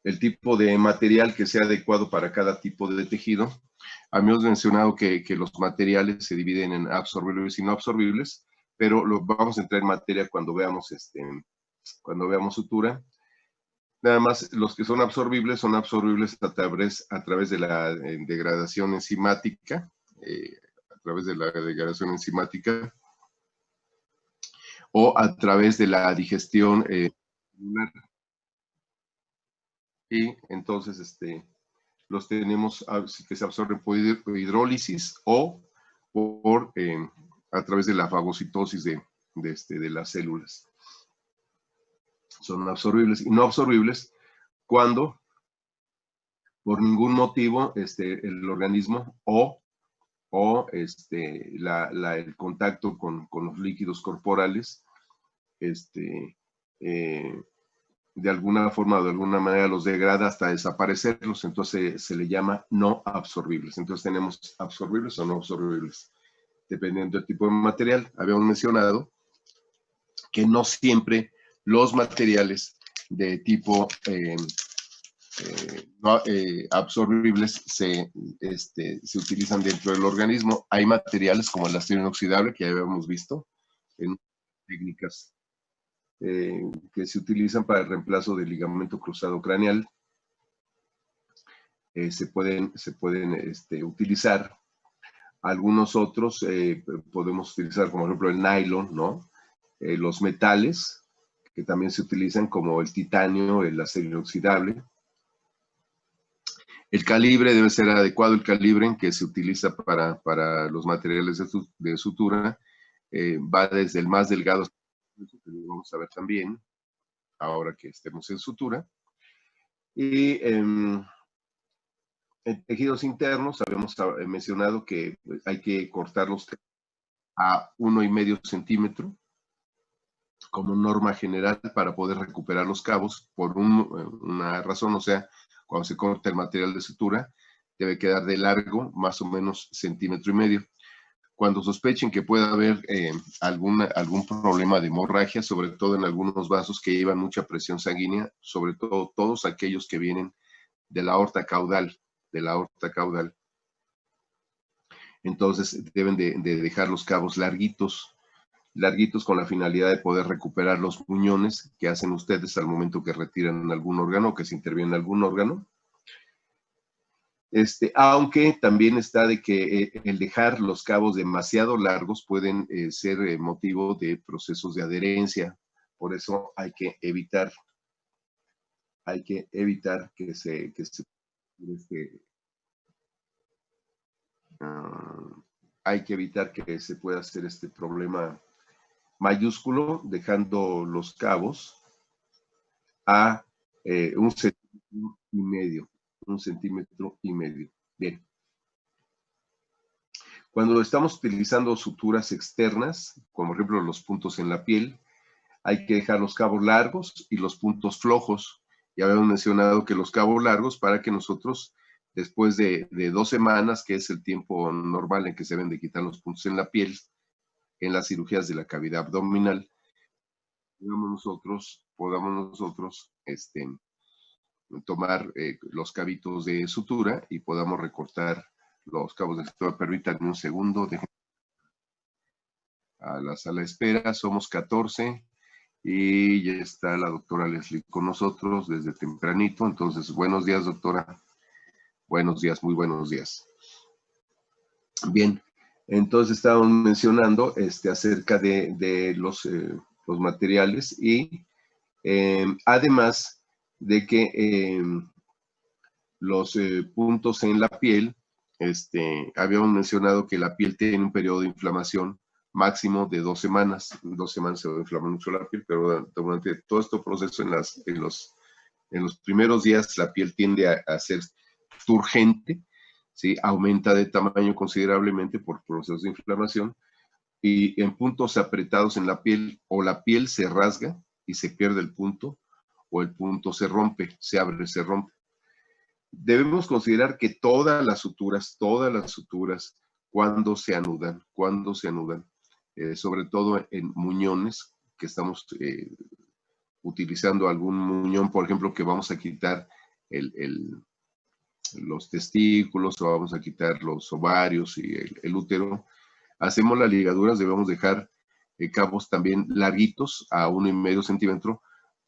el tipo de material que sea adecuado para cada tipo de tejido. Habíamos mencionado que los materiales se dividen en absorbibles y no absorbibles, pero lo vamos a entrar en materia cuando veamos sutura. Nada más, los que son absorbibles a través de la degradación enzimática, o a través de la digestión celular. Y entonces los tenemos que se absorben por hidrólisis o a través de la fagocitosis de las células. Son absorbibles y no absorbibles cuando por ningún motivo el organismo el contacto con los líquidos corporales de alguna forma o de alguna manera los degrada hasta desaparecerlos, entonces se le llama no absorbibles. Entonces tenemos absorbibles o no absorbibles, dependiendo del tipo de material. Habíamos mencionado que no siempre los materiales de tipo absorbibles se utilizan dentro del organismo. Hay materiales como el acero inoxidable, que ya habíamos visto en técnicas que se utilizan para el reemplazo del ligamento cruzado craneal. Se pueden utilizar. Algunos otros podemos utilizar, como por ejemplo el nylon, ¿no? Los metales, que también se utilizan, como el titanio, el acero inoxidable. El calibre debe ser adecuado, el calibre en que se utiliza para los materiales de sutura va desde el más delgado, que lo vamos a ver también, ahora que estemos en sutura. Y en tejidos internos habíamos mencionado que hay que cortarlos a 1,5 centímetros como norma general para poder recuperar los cabos por una razón, o sea, cuando se corta el material de sutura debe quedar de largo más o menos 1,5 centímetros. Cuando sospechen que pueda haber algún problema de hemorragia, sobre todo en algunos vasos que llevan mucha presión sanguínea, sobre todo todos aquellos que vienen de la aorta caudal, entonces deben de dejar los cabos larguitos con la finalidad de poder recuperar los muñones que hacen ustedes al momento que retiran algún órgano, que se interviene en algún órgano. Aunque también está de que el dejar los cabos demasiado largos pueden ser motivo de procesos de adherencia. Por eso hay que evitar que se pueda hacer este problema mayúsculo, dejando los cabos a 1,5 centímetros. Bien. Cuando estamos utilizando suturas externas, como por ejemplo los puntos en la piel, hay que dejar los cabos largos y los puntos flojos. Ya habíamos mencionado que los cabos largos, para que nosotros, después de 2 semanas, que es el tiempo normal en que se deben de quitar los puntos en la piel, en las cirugías de la cavidad abdominal, podamos nosotros tomar los cabitos de sutura y podamos recortar los cabos de sutura. Permítanme un segundo, dejen a la sala de espera. Somos 14 y ya está la doctora Leslie con nosotros desde tempranito. Entonces, buenos días, doctora. Buenos días, muy buenos días. Bien, entonces estábamos mencionando acerca de los materiales y además de que los puntos en la piel, habíamos mencionado que la piel tiene un periodo de inflamación máximo de 2 semanas. 2 semanas se va a inflamar mucho la piel, pero durante todo este proceso, en los primeros días, la piel tiende a ser turgente, ¿sí? Aumenta de tamaño considerablemente por procesos de inflamación, y en puntos apretados en la piel, o la piel se rasga y se pierde el punto, o el punto se rompe, se abre, se rompe. Debemos considerar que todas las suturas, cuando se anudan, sobre todo en muñones, que estamos utilizando algún muñón, por ejemplo, que vamos a quitar los testículos, o vamos a quitar los ovarios y el útero, hacemos las ligaduras, debemos dejar cabos también larguitos a 1,5 centímetros,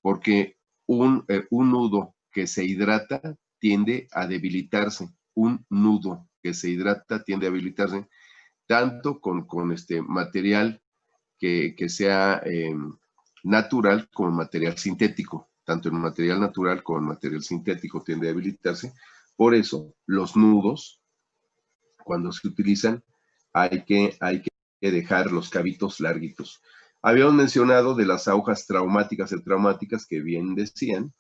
porque un nudo que se hidrata tiende a debilitarse. Un nudo que se hidrata tiende a debilitarse, tanto con este material que sea natural como material sintético. Tanto en material natural como en material sintético tiende a debilitarse. Por eso, los nudos, cuando se utilizan, hay que dejar los cabitos larguitos. Habíamos mencionado de las agujas traumáticas y traumáticas que bien decían.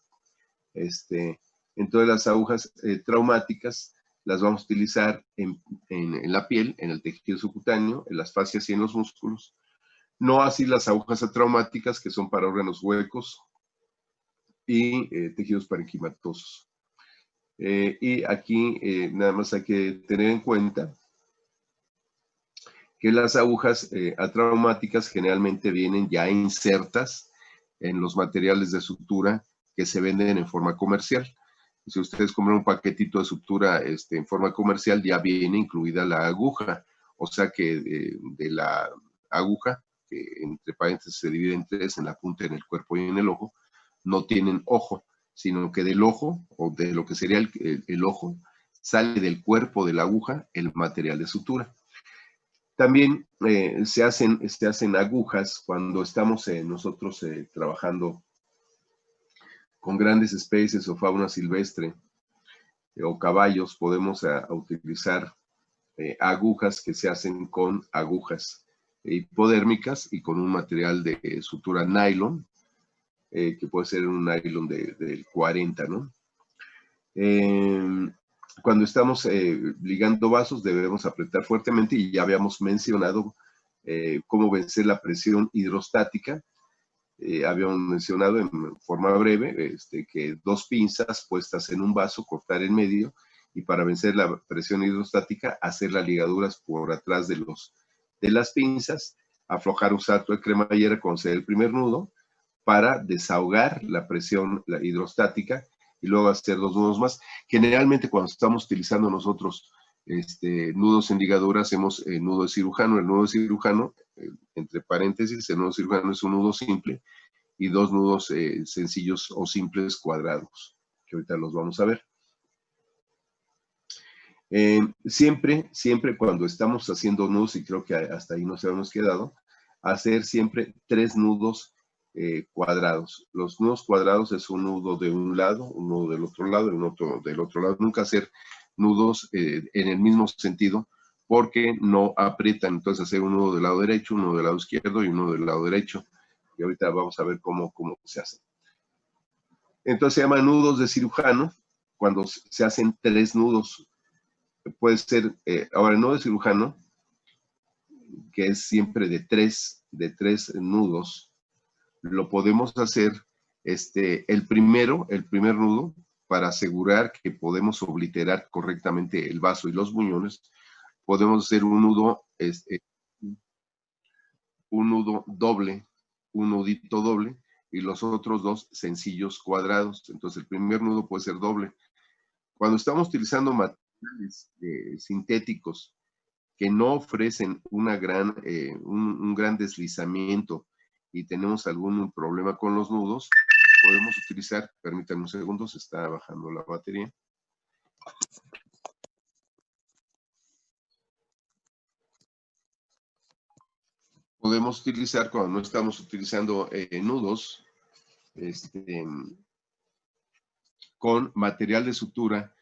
Entonces las agujas traumáticas las vamos a utilizar en la piel, en el tejido subcutáneo, en las fascias y en los músculos. No así las agujas atraumáticas, que son para órganos huecos y tejidos parenquimatosos. Y aquí nada más hay que tener en cuenta que las agujas atraumáticas generalmente vienen ya insertas en los materiales de sutura que se venden en forma comercial. Si ustedes compran un paquetito de sutura en forma comercial, ya viene incluida la aguja. O sea que de la aguja, que entre paréntesis se divide en 3, en la punta, en el cuerpo y en el ojo, no tienen ojo, sino que del ojo, o de lo que sería el ojo, sale del cuerpo de la aguja el material de sutura. También se hacen agujas cuando estamos nosotros trabajando con grandes especies o fauna silvestre o caballos. Podemos utilizar agujas que se hacen con agujas hipodérmicas y con un material de sutura nylon, que puede ser un nylon del 40, ¿no? Cuando estamos ligando vasos debemos apretar fuertemente, y ya habíamos mencionado cómo vencer la presión hidrostática. Habíamos mencionado en forma breve que 2 pinzas puestas en un vaso, cortar en medio, y para vencer la presión hidrostática, hacer las ligaduras por atrás de las pinzas, aflojar un salto de cremallera con el primer nudo para desahogar la presión hidrostática, y luego hacer 2 nudos más. Generalmente cuando estamos utilizando nosotros nudos en ligadura, hacemos nudo de cirujano. El nudo de cirujano, entre paréntesis, el nudo cirujano es un nudo simple y 2 nudos sencillos o simples cuadrados, que ahorita los vamos a ver. Siempre cuando estamos haciendo nudos, y creo que hasta ahí nos habíamos quedado, hacer siempre 3 nudos cuadrados. Los nudos cuadrados es un nudo de un lado, un nudo del otro lado y un otro del otro lado. Nunca hacer nudos en el mismo sentido, porque no aprietan. Entonces hacer un nudo del lado derecho, un nudo del lado izquierdo y un nudo del lado derecho. Y ahorita vamos a ver cómo se hace. Entonces se llaman nudos de cirujano cuando se hacen 3 nudos. Puede ser, ahora el nudo de cirujano, que es siempre de tres nudos, lo podemos hacer el primer nudo, para asegurar que podemos obliterar correctamente el vaso y los buñones. Podemos hacer un nudo doble, un nudito doble, y los otros 2 sencillos cuadrados. Entonces el primer nudo puede ser doble. Cuando estamos utilizando materiales sintéticos que no ofrecen un gran deslizamiento y tenemos algún problema con los nudos, podemos utilizar, permítanme un segundo, se está bajando la batería. Podemos utilizar, cuando no estamos utilizando nudos, con material de sutura,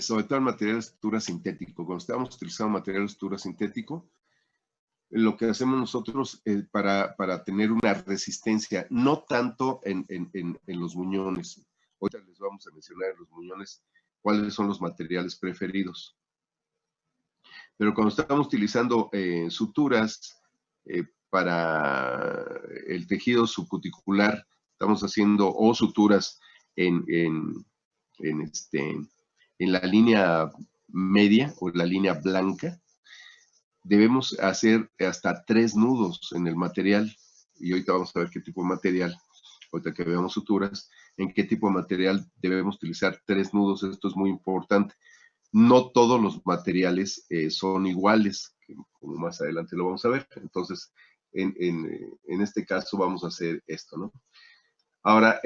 sobre todo el material de sutura sintético. Cuando estamos utilizando material de sutura sintético, lo que hacemos nosotros para tener una resistencia, no tanto en los muñones. Ahorita les vamos a mencionar en los muñones cuáles son los materiales preferidos. Pero cuando estamos utilizando suturas para el tejido subcuticular, estamos haciendo suturas en la línea media o la línea blanca, debemos hacer hasta 3 nudos en el material, y ahorita vamos a ver qué tipo de material, ahorita que veamos suturas. en qué tipo de material debemos utilizar 3 nudos. Esto es muy importante. No todos los materiales son iguales, como más adelante lo vamos a ver. Entonces, en este caso vamos a hacer esto, ¿no? Ahora,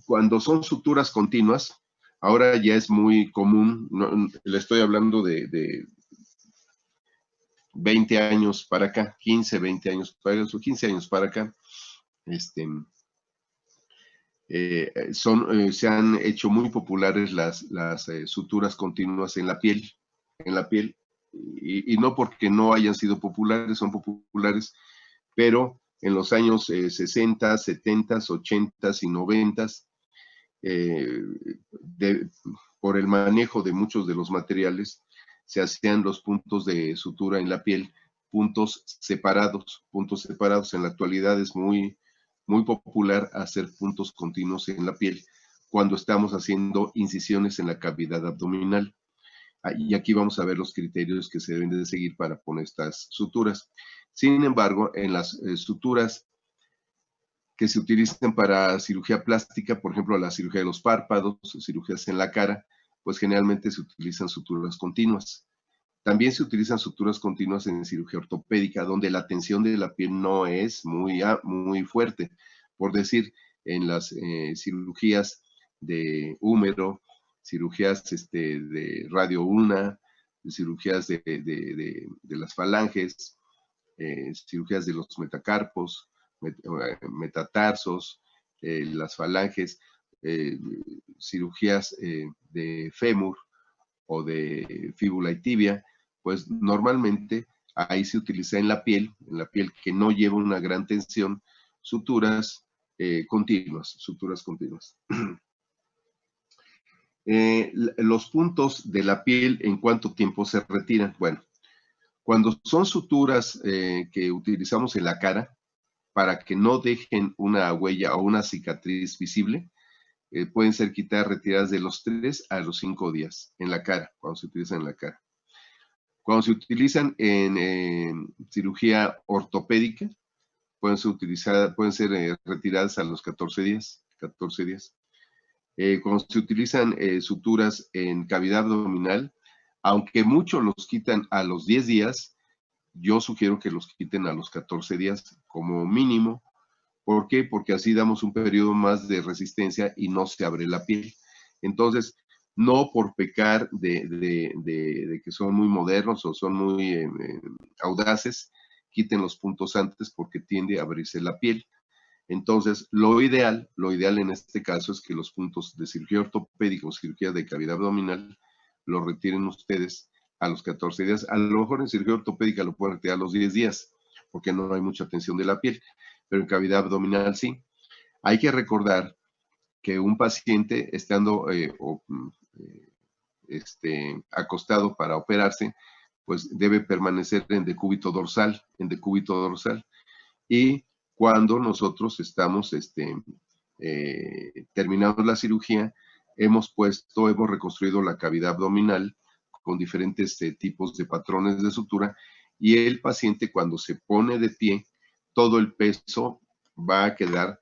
cuando son suturas continuas, ahora ya es muy común, le estoy hablando de 20 años para acá, 15, 20 años para acá, 15 años para acá, se han hecho muy populares las suturas continuas en la piel, y no porque no hayan sido populares, son populares, pero en los años 60, 70, 80 y 90, por el manejo de muchos de los materiales, se hacían los puntos de sutura en la piel, puntos separados. En la actualidad es muy popular hacer puntos continuos en la piel cuando estamos haciendo incisiones en la cavidad abdominal. Y aquí vamos a ver los criterios que se deben de seguir para poner estas suturas. Sin embargo, en las suturas que se utilizan para cirugía plástica, por ejemplo, la cirugía de los párpados, cirugías en la cara, pues generalmente se utilizan suturas continuas. También se utilizan suturas continuas en cirugía ortopédica, donde la tensión de la piel no es muy fuerte. Por decir, en las cirugías de húmero, cirugías de radio ulna, cirugías de las falanges, cirugías de los metacarpos, metatarsos, las falanges, cirugías de fémur o de fíbula y tibia, pues normalmente ahí se utiliza en la piel que no lleva una gran tensión, suturas continuas. Los puntos de la piel, ¿en cuánto tiempo se retiran? Bueno, cuando son suturas que utilizamos en la cara, para que no dejen una huella o una cicatriz visible, pueden ser retiradas de los 3 a los 5 días en la cara, cuando se utilizan en la cara. Cuando se utilizan en cirugía ortopédica, pueden ser retiradas a los 14 días. Cuando se utilizan suturas en cavidad abdominal, aunque muchos los quitan a los 10 días, yo sugiero que los quiten a los 14 días como mínimo. ¿Por qué? Porque así damos un periodo más de resistencia y no se abre la piel. Entonces, no por pecar de que son muy modernos o son muy audaces, quiten los puntos antes porque tiende a abrirse la piel. Entonces, lo ideal en este caso es que los puntos de cirugía ortopédica o cirugía de cavidad abdominal los retiren ustedes a los 14 días. A lo mejor en cirugía ortopédica lo pueden retirar a los 10 días porque no hay mucha tensión de la piel, pero en cavidad abdominal sí. Hay que recordar que un paciente estando acostado para operarse, pues debe permanecer en decúbito dorsal, y cuando nosotros estamos terminando la cirugía, hemos reconstruido la cavidad abdominal con diferentes tipos de patrones de sutura, y el paciente cuando se pone de pie, todo el peso va a quedar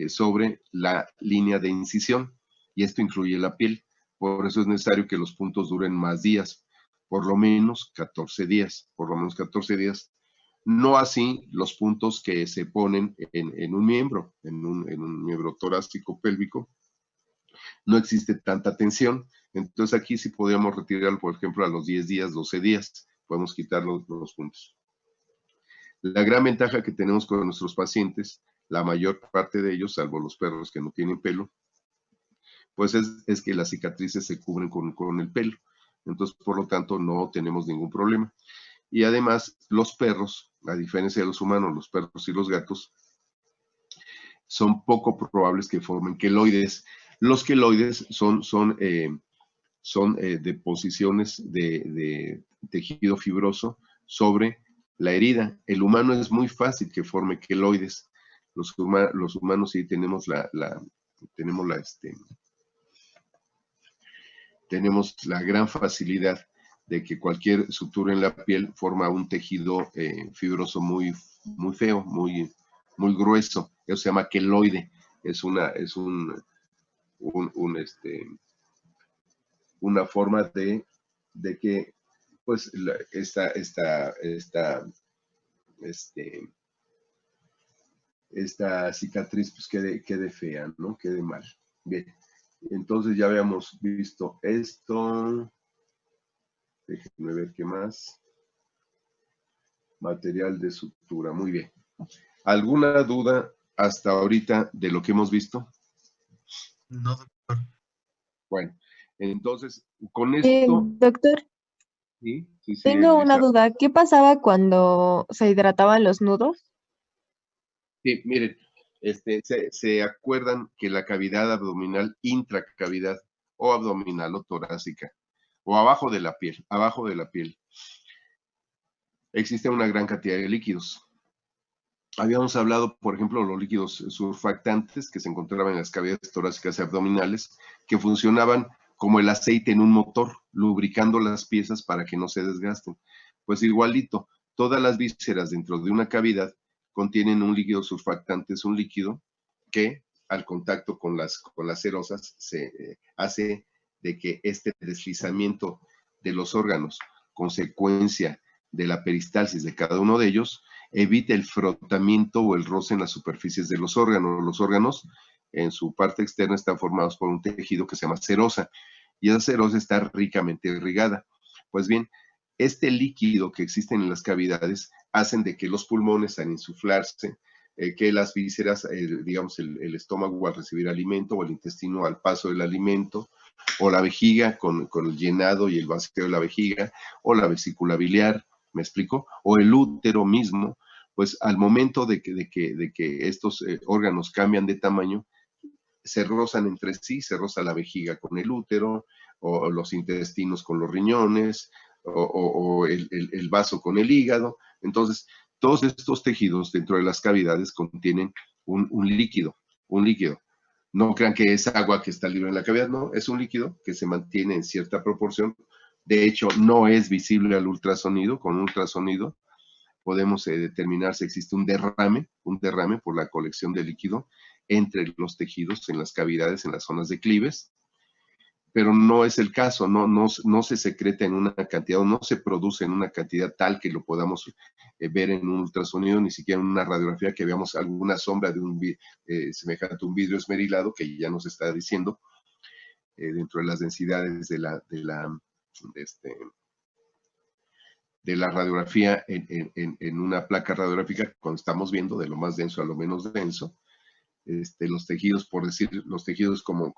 sobre la línea de incisión, y esto incluye la piel. Por eso es necesario que los puntos duren más días, por lo menos 14 días, No así los puntos que se ponen en un miembro, en un miembro torácico pélvico, no existe tanta tensión. Entonces aquí sí podríamos retirarlo, por ejemplo, a los 10 días, 12 días, podemos quitar los puntos. La gran ventaja que tenemos con nuestros pacientes, la mayor parte de ellos, salvo los perros que no tienen pelo, pues es que las cicatrices se cubren con el pelo. Entonces, por lo tanto, no tenemos ningún problema. Y además, los perros, a diferencia de los humanos, los perros y los gatos, son poco probables que formen queloides. Los queloides son deposiciones de tejido fibroso sobre la herida. El humano es muy fácil que forme queloides. Los humanos sí tenemos tenemos la gran facilidad de que cualquier sutura en la piel forma un tejido fibroso muy feo, muy grueso. Eso se llama queloide. Es un una forma de que pues esta cicatriz pues quede fea, ¿no? Quede mal. Bien, entonces ya habíamos visto esto. Déjenme ver qué más. Material de sutura, muy bien. ¿Alguna duda hasta ahorita de lo que hemos visto? No, doctor. Bueno, entonces, con esto... Doctor, Sí, tengo una Elisa. duda. ¿Qué pasaba cuando se hidrataban los nudos? Sí, miren, se acuerdan que la cavidad abdominal, intracavidad o abdominal o torácica, o abajo de la piel, existe una gran cantidad de líquidos. Habíamos hablado, por ejemplo, de los líquidos surfactantes que se encontraban en las cavidades torácicas y abdominales, que funcionaban como el aceite en un motor, lubricando las piezas para que no se desgasten. Pues igualito, todas las vísceras dentro de una cavidad contienen un líquido surfactante, es un líquido que al contacto con las serosas se hace de que este deslizamiento de los órganos, consecuencia de la peristalsis de cada uno de ellos, evite el frotamiento o el roce en las superficies de los órganos. Los órganos en su parte externa están formados por un tejido que se llama serosa y esa serosa está ricamente irrigada. Pues bien, este líquido que existe en las cavidades hacen de que los pulmones al insuflarse, que las vísceras, digamos el estómago al recibir alimento o el intestino al paso del alimento, o la vejiga con el llenado y el vacío de la vejiga, o la vesícula biliar, ¿me explico? O el útero mismo, pues al momento de que estos órganos cambian de tamaño, se rozan entre sí, se roza la vejiga con el útero, o los intestinos con los riñones, o el vaso con el hígado. Entonces, todos estos tejidos dentro de las cavidades contienen un líquido. No crean que es agua que está libre en la cavidad, no, es un líquido que se mantiene en cierta proporción. De hecho, no es visible al ultrasonido. Con un ultrasonido podemos determinar si existe un derrame por la colección de líquido entre los tejidos en las cavidades, en las zonas declives, pero no es el caso, no se secreta en una cantidad o no se produce en una cantidad tal que lo podamos ver en un ultrasonido, ni siquiera en una radiografía que veamos alguna sombra de semejante a un vidrio esmerilado que ya nos está diciendo dentro de las densidades de la radiografía en una placa radiográfica, cuando estamos viendo de lo más denso a lo menos denso, los tejidos, por decir, los tejidos como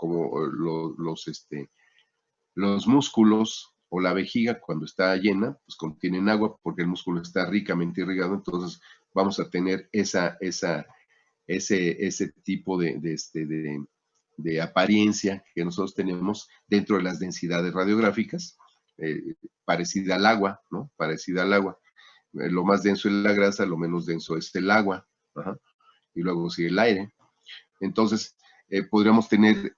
los músculos o la vejiga cuando está llena, pues contienen agua porque el músculo está ricamente irrigado, entonces vamos a tener ese tipo de apariencia que nosotros tenemos dentro de las densidades radiográficas, parecida al agua, ¿no? Parecida al agua. Lo más denso es la grasa, lo menos denso es el agua, ajá, y luego sigue el aire. Entonces, podríamos tener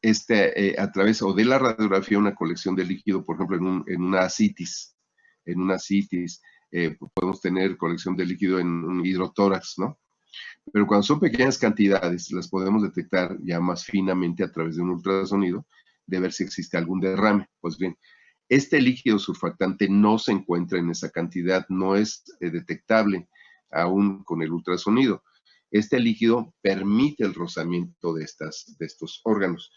a través o de la radiografía una colección de líquido, por ejemplo, en una ascitis. En una ascitis podemos tener colección de líquido en un hidrotórax, ¿no? Pero cuando son pequeñas cantidades, las podemos detectar ya más finamente a través de un ultrasonido, de ver si existe algún derrame. Pues bien, este líquido surfactante no se encuentra en esa cantidad, no es detectable aún con el ultrasonido. Este líquido permite el rozamiento de estos órganos.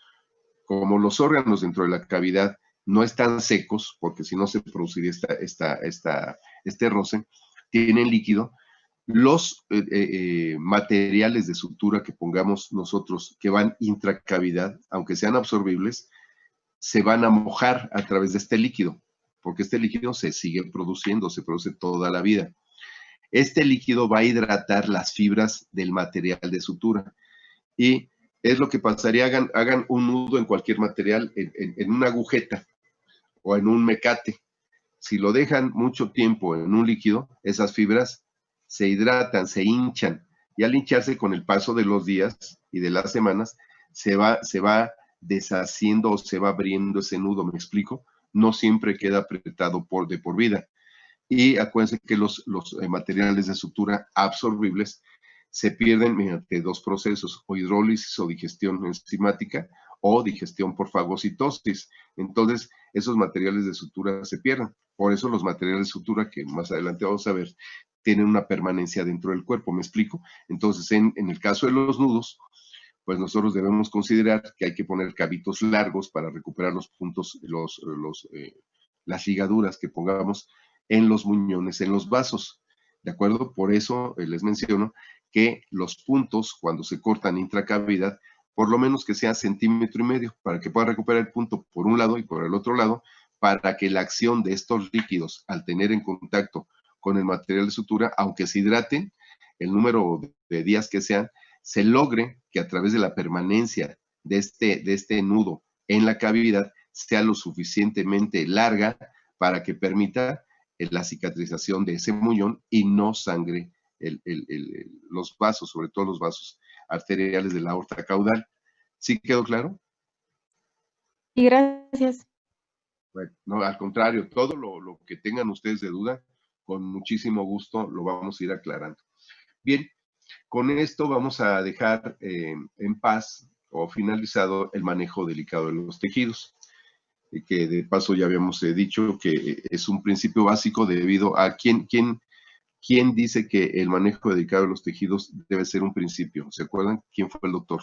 Como los órganos dentro de la cavidad no están secos, porque si no se produciría este roce, tienen líquido, los materiales de sutura que pongamos nosotros que van intracavidad, aunque sean absorbibles, se van a mojar a través de este líquido, porque este líquido se sigue produciendo, se produce toda la vida. Este líquido va a hidratar las fibras del material de sutura y es lo que pasaría, hagan un nudo en cualquier material, en una agujeta o en un mecate. Si lo dejan mucho tiempo en un líquido, esas fibras se hidratan, se hinchan, y al hincharse con el paso de los días y de las semanas, se va deshaciendo o se va abriendo ese nudo, ¿me explico? No siempre queda apretado de por vida. Y acuérdense que los materiales de sutura absorbibles se pierden mediante dos procesos, o hidrólisis o digestión enzimática, o digestión por fagocitosis. Entonces, esos materiales de sutura se pierden. Por eso los materiales de sutura, que más adelante vamos a ver, tienen una permanencia dentro del cuerpo, ¿me explico? Entonces, en el caso de los nudos, pues nosotros debemos considerar que hay que poner cabitos largos para recuperar los puntos, las ligaduras que pongamos en los muñones, en los vasos, ¿de acuerdo? Por eso les menciono que los puntos, cuando se cortan intracavidad, por lo menos que sea 1,5 centímetros, para que pueda recuperar el punto por un lado y por el otro lado, para que la acción de estos líquidos, al tener en contacto con el material de sutura, aunque se hidraten, el número de días que sean, se logre que a través de la permanencia de este nudo en la cavidad sea lo suficientemente larga para que permita la cicatrización de ese muñón y no sangre los vasos, sobre todo los vasos arteriales de la aorta caudal. ¿Sí quedó claro? Y gracias. Bueno, no, al contrario, todo lo que tengan ustedes de duda, con muchísimo gusto lo vamos a ir aclarando. Bien, con esto vamos a dejar en paz o finalizado el manejo delicado de los tejidos, que de paso ya habíamos dicho que es un principio básico debido a quién dice que el manejo delicado de los tejidos debe ser un principio. ¿Se acuerdan quién fue el doctor?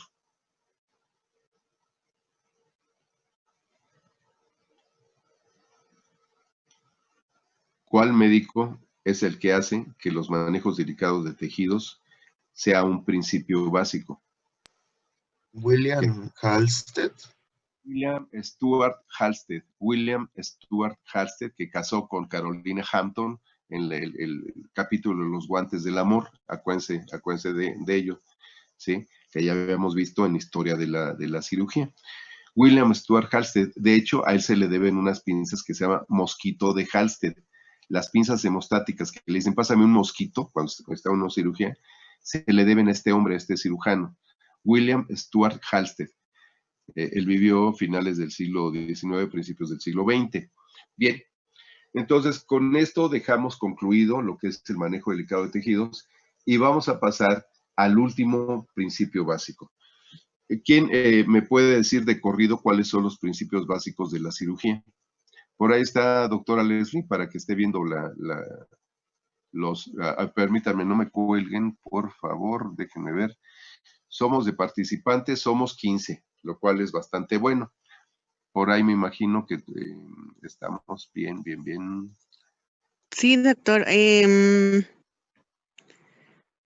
¿Cuál médico es el que hace que los manejos delicados de tejidos sea un principio básico? William Halsted. William Stuart Halsted. William Stuart Halsted, que casó con Carolina Hampton en el capítulo de los guantes del amor. Acuérdense de ello, ¿sí? Que ya habíamos visto en Historia de la cirugía. William Stuart Halsted, de hecho, a él se le deben unas pinzas que se llama mosquito de Halsted. Las pinzas hemostáticas que le dicen, pásame un mosquito, cuando está en una cirugía, se le deben a este hombre, a este cirujano, William Stuart Halsted. Él vivió finales del siglo XIX, principios del siglo XX. Bien, entonces con esto dejamos concluido lo que es el manejo delicado de tejidos y vamos a pasar al último principio básico. ¿Quién me puede decir de corrido cuáles son los principios básicos de la cirugía? Por ahí está doctora Leslie, para que esté viendo permítanme, no me cuelguen, por favor, déjenme ver. Somos de participantes, somos 15, lo cual es bastante bueno. Por ahí me imagino que estamos bien. Sí, doctor.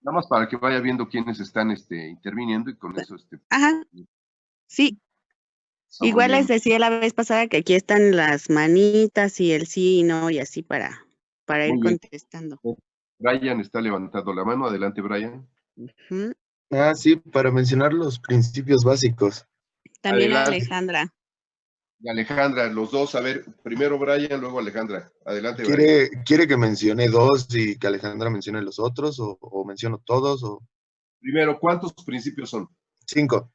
Nada más para que vaya viendo quiénes están interviniendo y con eso. Ajá, sí. Igual bien. les decía la vez pasada que aquí están las manitas y el sí y no y así para ir Muy bien. contestando. Brian está levantando la mano. Adelante, Brian. Ujú. Ah, sí, para mencionar los principios básicos. También Adelante. Alejandra. Y Alejandra, los dos, a ver, primero Brian, luego Alejandra. Adelante, Brian. ¿Quiere que mencione dos y que Alejandra mencione los otros o menciono todos o Primero, ¿cuántos principios son? 5?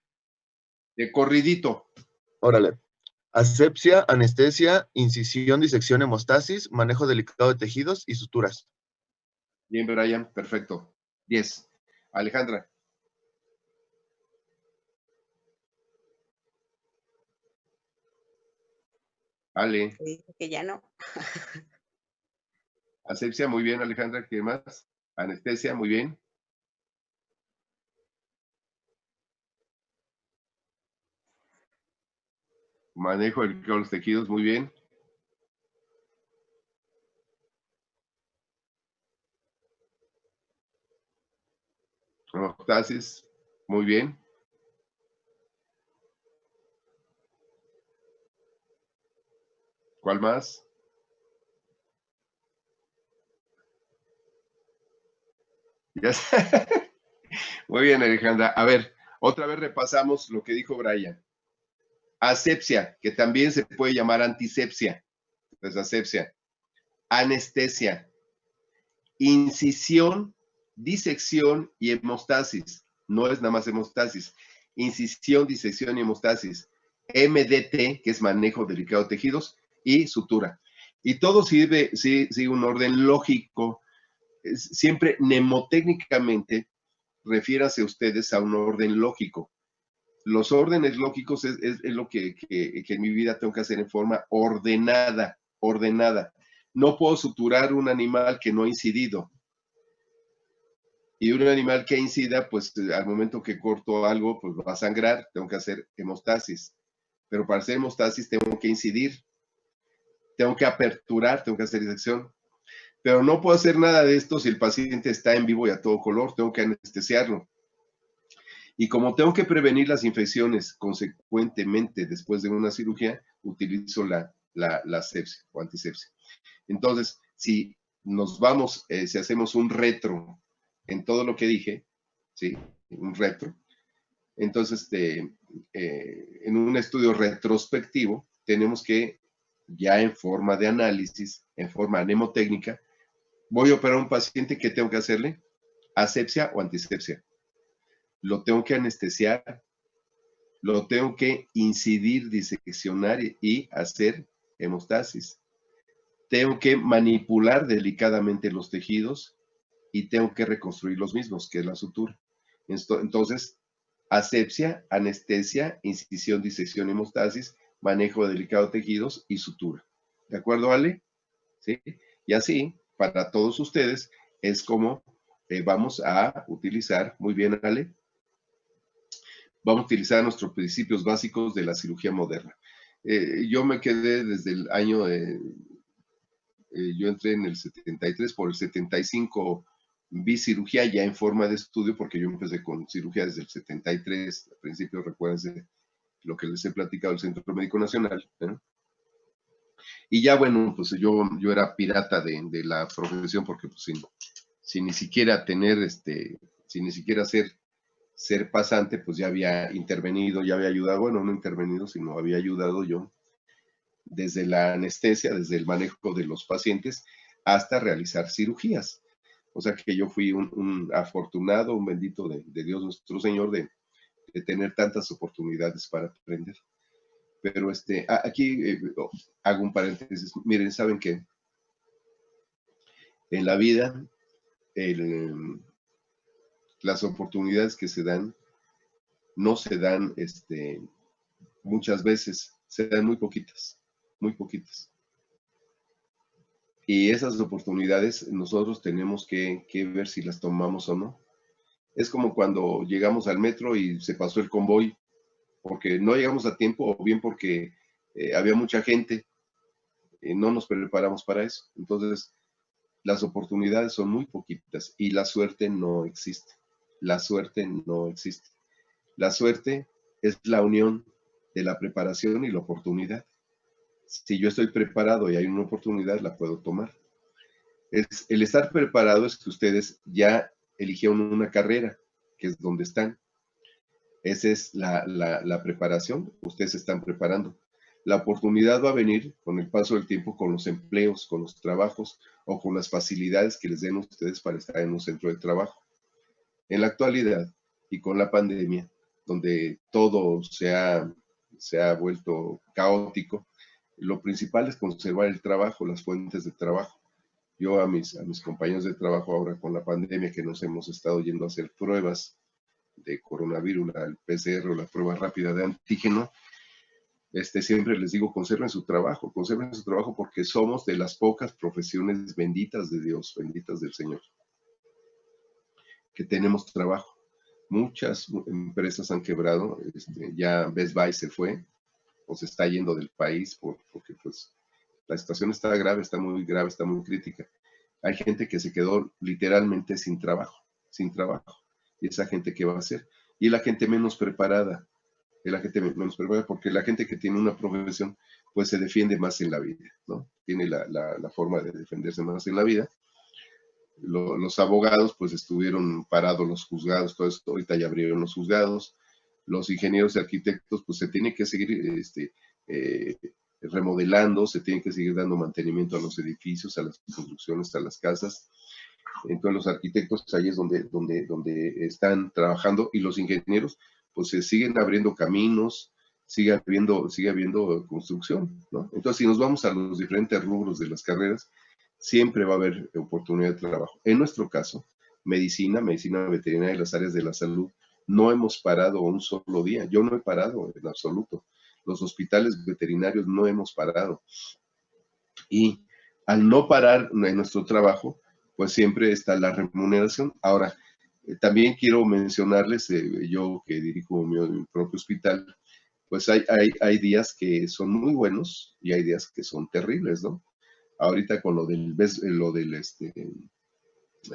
De corridito. Órale. Asepsia, anestesia, incisión, disección, hemostasis, manejo delicado de tejidos y suturas. Bien, Brian, perfecto. 10. Alejandra. Ale. Que ya no. Asepsia, muy bien, Alejandra. ¿Qué más? Anestesia, muy bien. Manejo delicado de los tejidos, muy bien. Hemostasis, muy bien. ¿Cuál más? Ya está. Muy bien, Alejandra. A ver, otra vez repasamos lo que dijo Brian. Asepsia, que también se puede llamar antisepsia. Pues asepsia. Anestesia. Incisión, disección y hemostasis. No es nada más hemostasis. Incisión, disección y hemostasis. MDT, que es manejo delicado de tejidos, y sutura. Y todo sigue un orden lógico. Siempre mnemotécnicamente, refiérase ustedes a un orden lógico. Los órdenes lógicos es lo que en mi vida tengo que hacer en forma ordenada, ordenada. No puedo suturar un animal que no ha incidido. Y un animal que incida, pues al momento que corto algo, pues va a sangrar, tengo que hacer hemostasis. Pero para hacer hemostasis tengo que incidir, tengo que aperturar, tengo que hacer disección. Pero no puedo hacer nada de esto si el paciente está en vivo y a todo color, tengo que anestesiarlo. Y como tengo que prevenir las infecciones consecuentemente después de una cirugía, utilizo la sepsia o antisepsia. Entonces, si nos vamos, si hacemos un retro en todo lo que dije, ¿sí? Un retro, entonces en un estudio retrospectivo tenemos que, ya en forma de análisis, en forma mnemotécnica, voy a operar a un paciente, ¿qué tengo que hacerle? Asepsia o antisepsia. Lo tengo que anestesiar, lo tengo que incidir, diseccionar y hacer hemostasis. Tengo que manipular delicadamente los tejidos y tengo que reconstruir los mismos, que es la sutura. Entonces, asepsia, anestesia, incisión, disección, hemostasis, manejo de delicado de tejidos y sutura. ¿De acuerdo, Ale? ¿Sí? Y así, para todos ustedes, es como vamos a utilizar, muy bien, Ale, vamos a utilizar nuestros principios básicos de la cirugía moderna. Yo me quedé desde el año, yo entré en el 73, por el 75 vi cirugía ya en forma de estudio, porque yo empecé con cirugía desde el 73, al principio recuérdense lo que les he platicado del Centro Médico Nacional, ¿eh? Y ya bueno, pues yo era pirata de la profesión, porque pues sin ni siquiera tener, sin ni siquiera ser pasante, pues ya había intervenido, ya había ayudado, bueno, no intervenido, sino había ayudado yo desde la anestesia, desde el manejo de los pacientes, hasta realizar cirugías. O sea que yo fui un afortunado, un bendito de Dios nuestro Señor, de tener tantas oportunidades para aprender. Pero aquí hago un paréntesis. Miren, saben que en la vida las oportunidades que se dan no se dan muchas veces, se dan muy poquitas, muy poquitas. Y esas oportunidades nosotros tenemos que ver si las tomamos o no. Es como cuando llegamos al metro y se pasó el convoy, porque no llegamos a tiempo o bien porque había mucha gente, no nos preparamos para eso. Entonces, las oportunidades son muy poquitas y la suerte no existe. La suerte no existe. La suerte es la unión de la preparación y la oportunidad. Si yo estoy preparado y hay una oportunidad, la puedo tomar. El estar preparado es que ustedes ya eligieron una carrera, que es donde están. Esa es la preparación, ustedes se están preparando. La oportunidad va a venir con el paso del tiempo, con los empleos, con los trabajos o con las facilidades que les den ustedes para estar en un centro de trabajo. En la actualidad y con la pandemia, donde todo se ha vuelto caótico, lo principal es conservar el trabajo, las fuentes de trabajo. Yo a mis compañeros de trabajo ahora con la pandemia, que nos hemos estado yendo a hacer pruebas de coronavirus, el PCR o la prueba rápida de antígeno, siempre les digo, conserven su trabajo porque somos de las pocas profesiones benditas de Dios, benditas del Señor, que tenemos trabajo. Muchas empresas han quebrado, ya Best Buy se fue o se está yendo del país porque pues la situación está grave, está muy crítica. Hay gente que se quedó literalmente sin trabajo. ¿Y esa gente qué va a hacer? Y la gente menos preparada, porque la gente que tiene una profesión, pues se defiende más en la vida, ¿no? Tiene la forma de defenderse más en la vida. Los abogados, pues estuvieron parados los juzgados, todo esto, ahorita ya abrieron los juzgados. Los ingenieros y arquitectos, pues se tienen que seguir remodelando, se tiene que seguir dando mantenimiento a los edificios, a las construcciones, a las casas. Entonces los arquitectos ahí es donde están trabajando, y los ingenieros pues se siguen abriendo caminos, sigue habiendo construcción, ¿no? Entonces si nos vamos a los diferentes rubros de las carreras, siempre va a haber oportunidad de trabajo. En nuestro caso, medicina veterinaria y las áreas de la salud, no hemos parado un solo día. Yo no he parado en absoluto. Los hospitales veterinarios no hemos parado. Y al no parar en nuestro trabajo, pues siempre está la remuneración. Ahora, también quiero mencionarles, yo que dirijo mi propio hospital, pues hay días que son muy buenos y hay días que son terribles, ¿no? Ahorita con lo del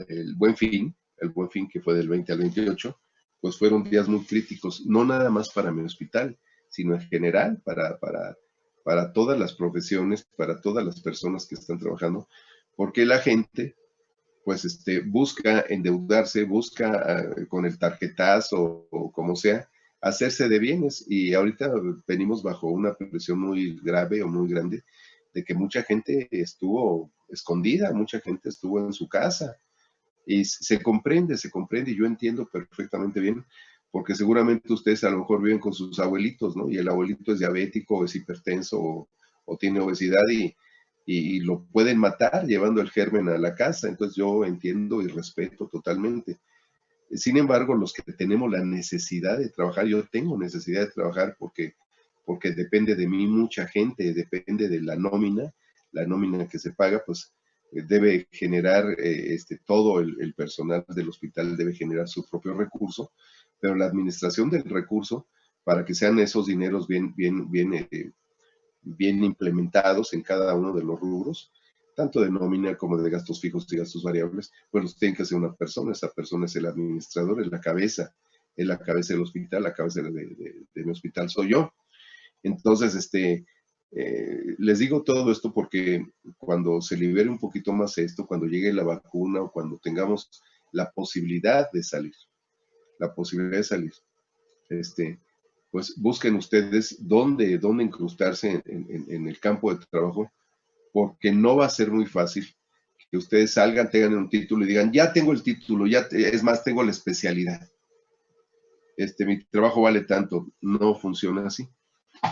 el Buen Fin que fue del 20 al 28, pues fueron días muy críticos, no nada más para mi hospital, sino en general para todas las profesiones, para todas las personas que están trabajando, porque la gente pues busca endeudarse, busca con el tarjetazo o como sea, hacerse de bienes. Y ahorita venimos bajo una presión muy grave o muy grande de que mucha gente estuvo escondida, mucha gente estuvo en su casa. Y se comprende, y yo entiendo perfectamente bien, porque seguramente ustedes a lo mejor viven con sus abuelitos, ¿no? Y el abuelito es diabético, o es hipertenso, o tiene obesidad, y lo pueden matar llevando el germen a la casa. Entonces yo entiendo y respeto totalmente. Sin embargo, los que tenemos la necesidad de trabajar, yo tengo necesidad de trabajar porque depende de mí mucha gente, depende de la nómina que se paga, pues debe generar, todo el personal del hospital debe generar su propio recurso, pero la administración del recurso, para que sean esos dineros bien implementados en cada uno de los rubros, tanto de nómina como de gastos fijos y gastos variables, pues los tiene que hacer una persona. Esa persona es el administrador, es la cabeza del hospital, la cabeza de mi hospital soy yo. Entonces, les digo todo esto porque cuando se libere un poquito más esto, cuando llegue la vacuna o cuando tengamos la posibilidad de salir, pues busquen ustedes dónde incrustarse en el campo de trabajo, porque no va a ser muy fácil que ustedes salgan, tengan un título y digan, ya tengo el título, es más, tengo la especialidad. Mi trabajo vale tanto. No funciona así,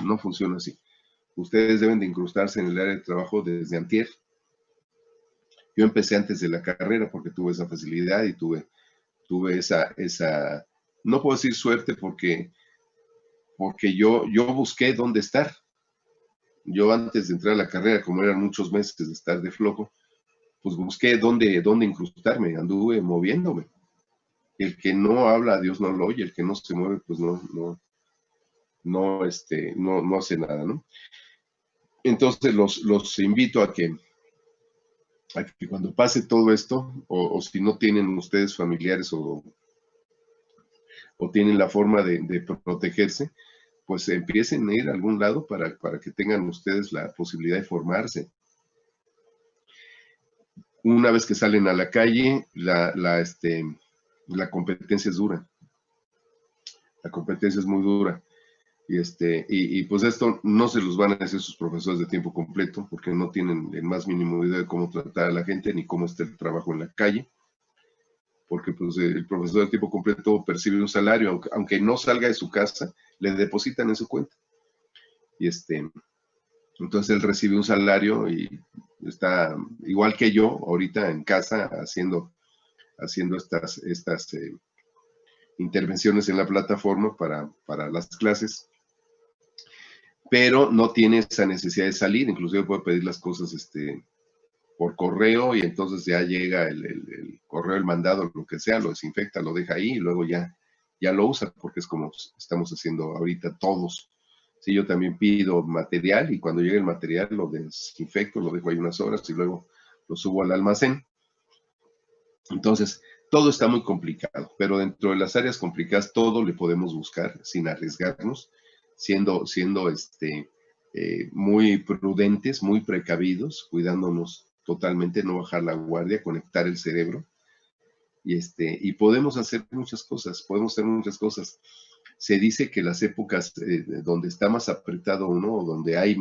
no funciona así. Ustedes deben de incrustarse en el área de trabajo desde antier. Yo empecé antes de la carrera porque tuve esa facilidad y tuve esa, no puedo decir suerte porque yo busqué dónde estar. Yo antes de entrar a la carrera, como eran muchos meses de estar de flojo, pues busqué dónde incrustarme, anduve moviéndome. El que no habla, Dios no lo oye, el que no se mueve, pues no hace nada, ¿no? Entonces los invito a que cuando pase todo esto, o si no tienen ustedes familiares o tienen la forma de protegerse, pues empiecen a ir a algún lado para que tengan ustedes la posibilidad de formarse. Una vez que salen a la calle, la competencia es dura. La competencia es muy dura. Y pues esto no se los van a decir sus profesores de tiempo completo, porque no tienen el más mínimo idea de cómo tratar a la gente, ni cómo está el trabajo en la calle, porque pues el profesor de tiempo completo percibe un salario, aunque no salga de su casa, le depositan en su cuenta. Y entonces él recibe un salario y está igual que yo ahorita en casa haciendo estas intervenciones en la plataforma para las clases, pero no tiene esa necesidad de salir. Inclusive puede pedir las cosas por correo y entonces ya llega el correo, el mandado, lo que sea, lo desinfecta, lo deja ahí y luego ya lo usa, porque es como estamos haciendo ahorita todos. Sí, yo también pido material y cuando llegue el material lo desinfecto, lo dejo ahí unas horas y luego lo subo al almacén. Entonces, todo está muy complicado, pero dentro de las áreas complicadas todo le podemos buscar sin arriesgarnos, siendo muy prudentes, muy precavidos, cuidándonos totalmente, no bajar la guardia, conectar el cerebro. Y podemos hacer muchas cosas, Se dice que las épocas donde está más apretado uno, o donde hay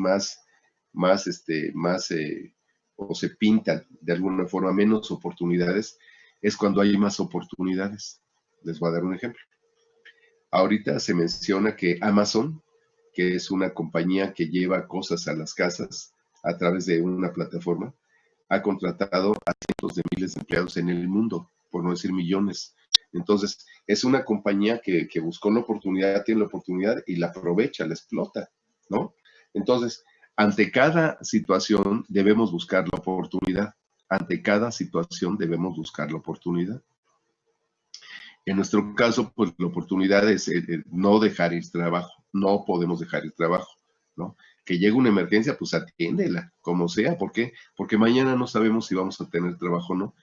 o se pintan de alguna forma menos oportunidades, es cuando hay más oportunidades. Les voy a dar un ejemplo. Ahorita se menciona que Amazon, que es una compañía que lleva cosas a las casas a través de una plataforma, ha contratado a cientos de miles de empleados en el mundo, por no decir millones. Entonces, es una compañía que buscó la oportunidad, tiene la oportunidad y la aprovecha, la explota, ¿no? Entonces, ante cada situación debemos buscar la oportunidad. Ante cada situación debemos buscar la oportunidad. En nuestro caso, pues la oportunidad es no dejar ir trabajo. No podemos dejar ir trabajo, ¿no? Que llegue una emergencia, pues atiéndela, como sea. ¿Por qué? Porque mañana no sabemos si vamos a tener trabajo o no.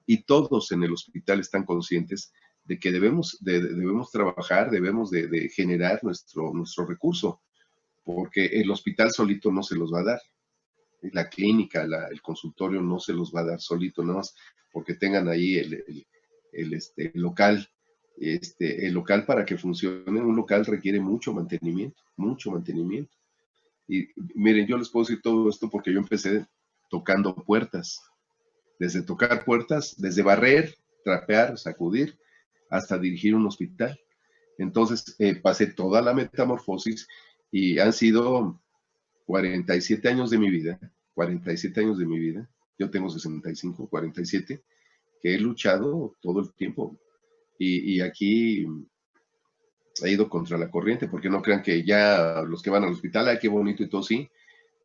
Y todos en el hospital están conscientes de que debemos trabajar, debemos de generar nuestro recurso, porque el hospital solito no se los va a dar. La clínica, el consultorio no se los va a dar solito, nada más porque tengan ahí el local. El local, para que funcione, un local requiere mucho mantenimiento, mucho mantenimiento. Y miren, yo les puedo decir todo esto porque yo empecé tocando puertas. Desde tocar puertas, desde barrer, trapear, sacudir, hasta dirigir un hospital. Entonces, pasé toda la metamorfosis y han sido 47 años de mi vida, 47 años de mi vida, yo tengo 65, 47, que he luchado todo el tiempo. Y aquí he ido contra la corriente, porque no crean que ya los que van al hospital, ay, qué bonito y todo, sí,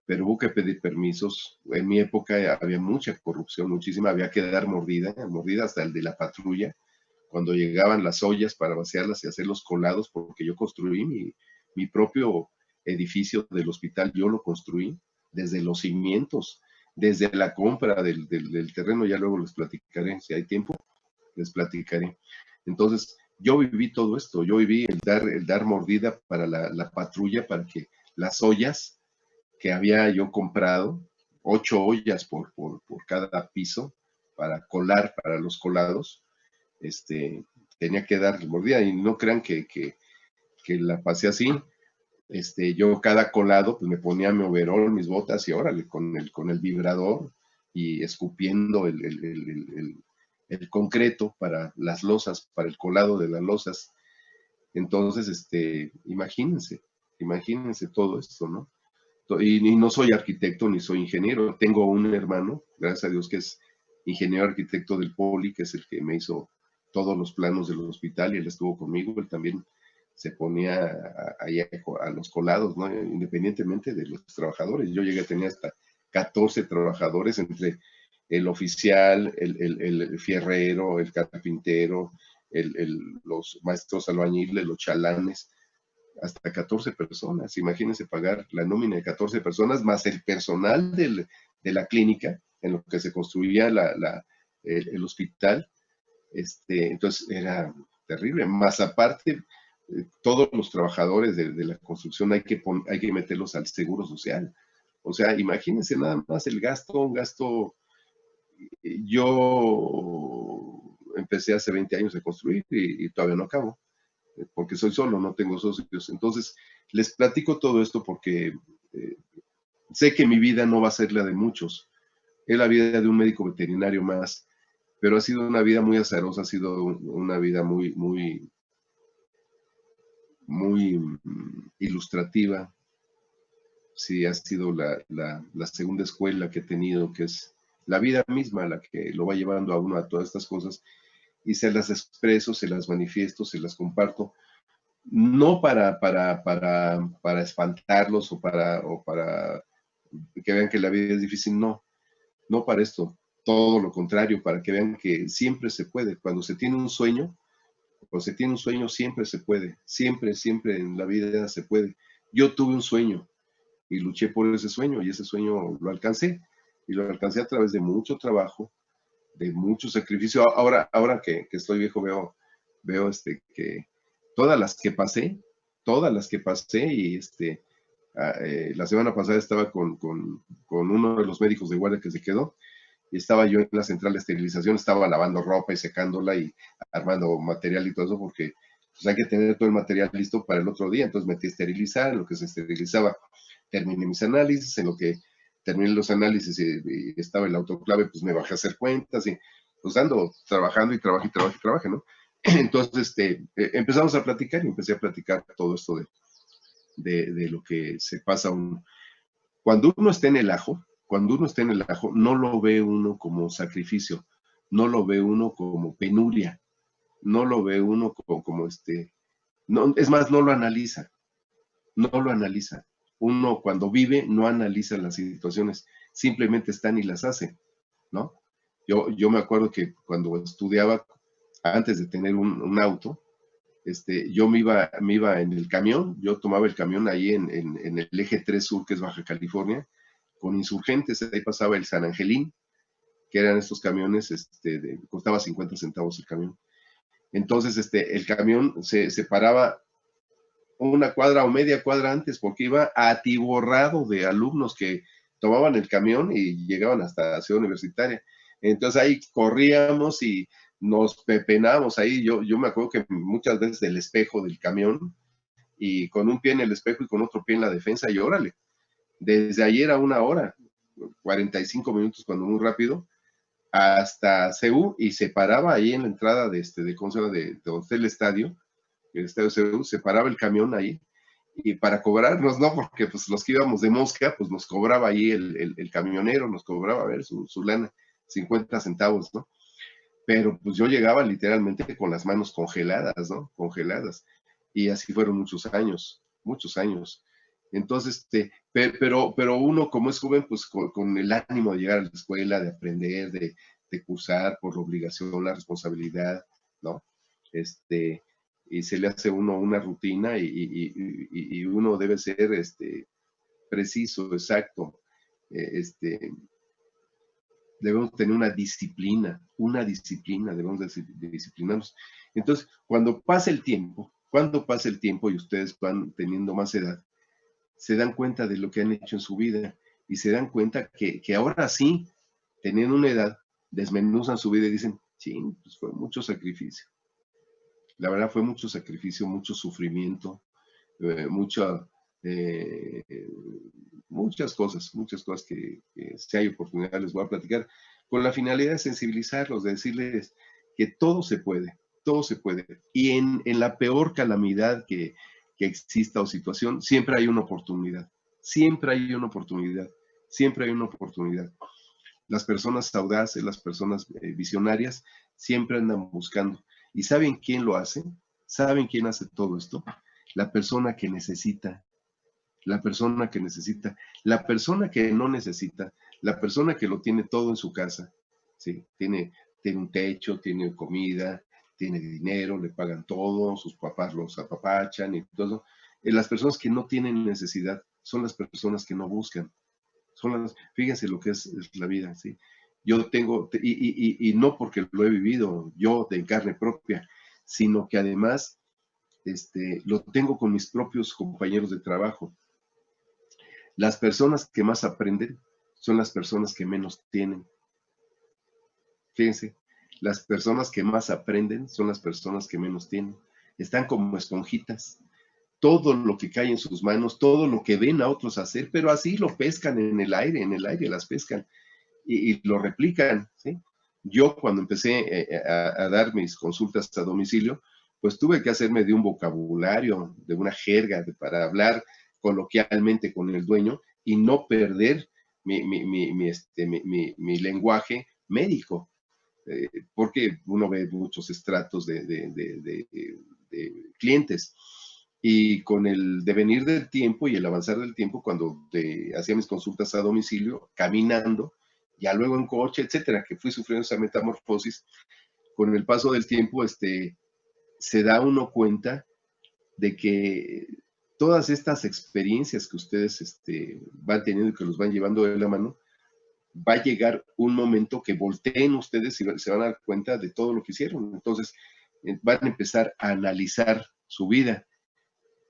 pero hubo que pedir permisos. En mi época había mucha corrupción, muchísima, había que dar mordida hasta el de la patrulla, cuando llegaban las ollas para vaciarlas y hacer los colados, porque yo construí mi propio edificio del hospital, yo lo construí desde los cimientos, desde la compra del terreno, ya luego les platicaré, si hay tiempo, les platicaré. Entonces, yo viví todo esto, yo viví el dar mordida para la patrulla, para que las ollas que había yo comprado, 8 ollas por cada piso, para colar, para los colados, tenía que dar mordida, y no crean que la pasé así. Yo cada colado, pues me ponía mi overol, mis botas, y órale, con el vibrador, y escupiendo el concreto para las losas, para el colado de las losas. Entonces, imagínense todo esto, ¿no? Y no soy arquitecto ni soy ingeniero. Tengo un hermano, gracias a Dios, que es ingeniero arquitecto del Poli, que es el que me hizo todos los planos del hospital, y él estuvo conmigo. Él también se ponía ahí a los colados, ¿no? Independientemente de los trabajadores. Yo llegué a tener hasta 14 trabajadores, entre el oficial, el fierrero, el carpintero, los maestros albañiles, los chalanes, hasta 14 personas. Imagínense pagar la nómina de 14 personas, más el personal de la clínica, en lo que se construía el hospital. Entonces era terrible. Más aparte, todos los trabajadores de la construcción hay que meterlos al seguro social. O sea, imagínense nada más el gasto, un gasto. Yo empecé hace 20 años a construir y todavía no acabo, porque soy solo, no tengo socios. Entonces, les platico todo esto porque sé que mi vida no va a ser la de muchos. Es la vida de un médico veterinario más, pero ha sido una vida muy azarosa, ha sido una vida muy, muy, muy ilustrativa. Sí, ha sido la segunda escuela que he tenido, que es la vida misma, la que lo va llevando a uno a todas estas cosas, y se las expreso, se las manifiesto, se las comparto, no para espantarlos o para que vean que la vida es difícil, no para esto, todo lo contrario, para que vean que siempre se puede. Cuando se tiene un sueño, siempre se puede, siempre en la vida se puede. Yo tuve un sueño y luché por ese sueño, y ese sueño lo alcancé, y lo alcancé a través de mucho trabajo, de mucho sacrificio. Ahora que estoy viejo, veo que todas las que pasé, y la semana pasada estaba con uno de los médicos de guardia que se quedó, y estaba yo en la central de esterilización, estaba lavando ropa y secándola y armando material y todo eso, porque pues, hay que tener todo el material listo para el otro día. Entonces metí a esterilizar, en lo que se esterilizaba terminé mis análisis, en lo que terminé los análisis y estaba el autoclave, pues me bajé a hacer cuentas, y pues ando trabajando y trabaje, ¿no? Entonces empezamos a platicar, y empecé a platicar todo esto de lo que se pasa uno. Cuando uno está en el ajo, no lo ve uno como sacrificio, no lo ve uno como penuria, no lo ve uno como no, es más, no lo analiza, no lo analiza. Uno cuando vive no analiza las situaciones, simplemente están y las hace, ¿no? Yo me acuerdo que cuando estudiaba, antes de tener un auto, yo me iba en el camión, yo tomaba el camión ahí en el eje 3 Sur, que es Baja California, con Insurgentes, ahí pasaba el San Angelín, que eran estos camiones, costaba 50 centavos el camión. Entonces, el camión se paraba una cuadra o media cuadra antes, porque iba atiborrado de alumnos que tomaban el camión y llegaban hasta la ciudad universitaria. Entonces ahí corríamos y nos pepenábamos ahí. Yo me acuerdo que muchas veces del espejo del camión, y con un pie en el espejo y con otro pie en la defensa, y órale. Desde ayer a 1 hora, 45 minutos cuando muy rápido, hasta CEU, y se paraba ahí en la entrada de ¿cómo se llama? De donde está el estadio CEU, se paraba el camión ahí, y para cobrarnos, ¿no? Porque pues los que íbamos de mosca, pues nos cobraba ahí el camionero, nos cobraba, a ver, su lana, 50 centavos, ¿no? Pero pues yo llegaba literalmente con las manos congeladas, ¿no? Congeladas. Y así fueron muchos años, muchos años. Entonces, pero uno como es joven, pues con el ánimo de llegar a la escuela, de aprender, de cursar por la obligación, la responsabilidad, ¿no? Y se le hace uno una rutina, y uno debe ser preciso, exacto. Debemos tener una disciplina, debemos de disciplinarnos. Entonces, cuando pasa el tiempo y ustedes van teniendo más edad, se dan cuenta de lo que han hecho en su vida, y se dan cuenta que ahora sí, teniendo una edad, desmenuzan su vida y dicen, sí, pues fue mucho sacrificio. La verdad fue mucho sacrificio, mucho sufrimiento, eh, muchas cosas que si hay oportunidad les voy a platicar, con la finalidad de sensibilizarlos, de decirles que todo se puede, y en la peor calamidad que exista o situación, siempre hay una oportunidad, siempre hay una oportunidad, siempre hay una oportunidad. Las personas audaces, las personas visionarias, siempre andan buscando. ¿Y saben quién lo hace? ¿Saben quién hace todo esto? La persona que necesita, la persona que necesita, la persona que no necesita, la persona que lo tiene todo en su casa, ¿sí? Tiene un techo, tiene comida, tiene dinero, le pagan todo, sus papás los apapachan y todo. Las personas que no tienen necesidad son las personas que no buscan. Fíjense lo que es la vida, ¿sí? Yo tengo, y no porque lo he vivido yo de carne propia, sino que además lo tengo con mis propios compañeros de trabajo. Las personas que más aprenden son las personas que menos tienen. Fíjense, las personas que más aprenden son las personas que menos tienen. Están como esponjitas. Todo lo que cae en sus manos, todo lo que ven a otros hacer, pero así lo pescan en el aire las pescan y lo replican, ¿sí? Yo cuando empecé a dar mis consultas a domicilio, pues tuve que hacerme de un vocabulario, de una jerga para hablar coloquialmente con el dueño y no perder mi lenguaje médico, porque uno ve muchos estratos de clientes. Y con el devenir del tiempo y el avanzar del tiempo, cuando hacía mis consultas a domicilio, caminando, ya luego en coche, etcétera, que fui sufriendo esa metamorfosis, con el paso del tiempo, se da uno cuenta de que todas estas experiencias que ustedes van teniendo y que los van llevando de la mano, va a llegar un momento que volteen ustedes y se van a dar cuenta de todo lo que hicieron. Entonces, van a empezar a analizar su vida.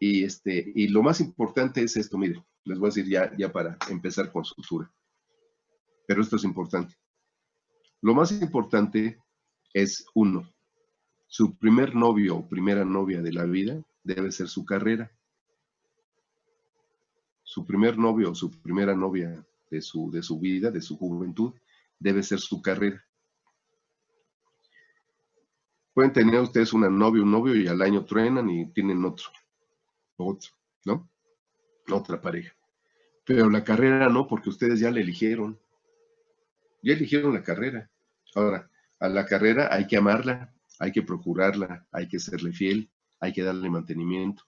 Y lo más importante es esto, mire, les voy a decir ya para empezar con sutura. Pero esto es importante. Lo más importante es uno, su primer novio o primera novia de la vida debe ser su carrera. Su primer novio o su primera novia de su vida, de su juventud, debe ser su carrera. Pueden tener ustedes una novia, un novio, y al año truenan y tienen otro, ¿no? Otra pareja. Pero la carrera no, porque ustedes ya la eligieron. Ya eligieron la carrera. Ahora, a la carrera hay que amarla, hay que procurarla, hay que serle fiel, hay que darle mantenimiento.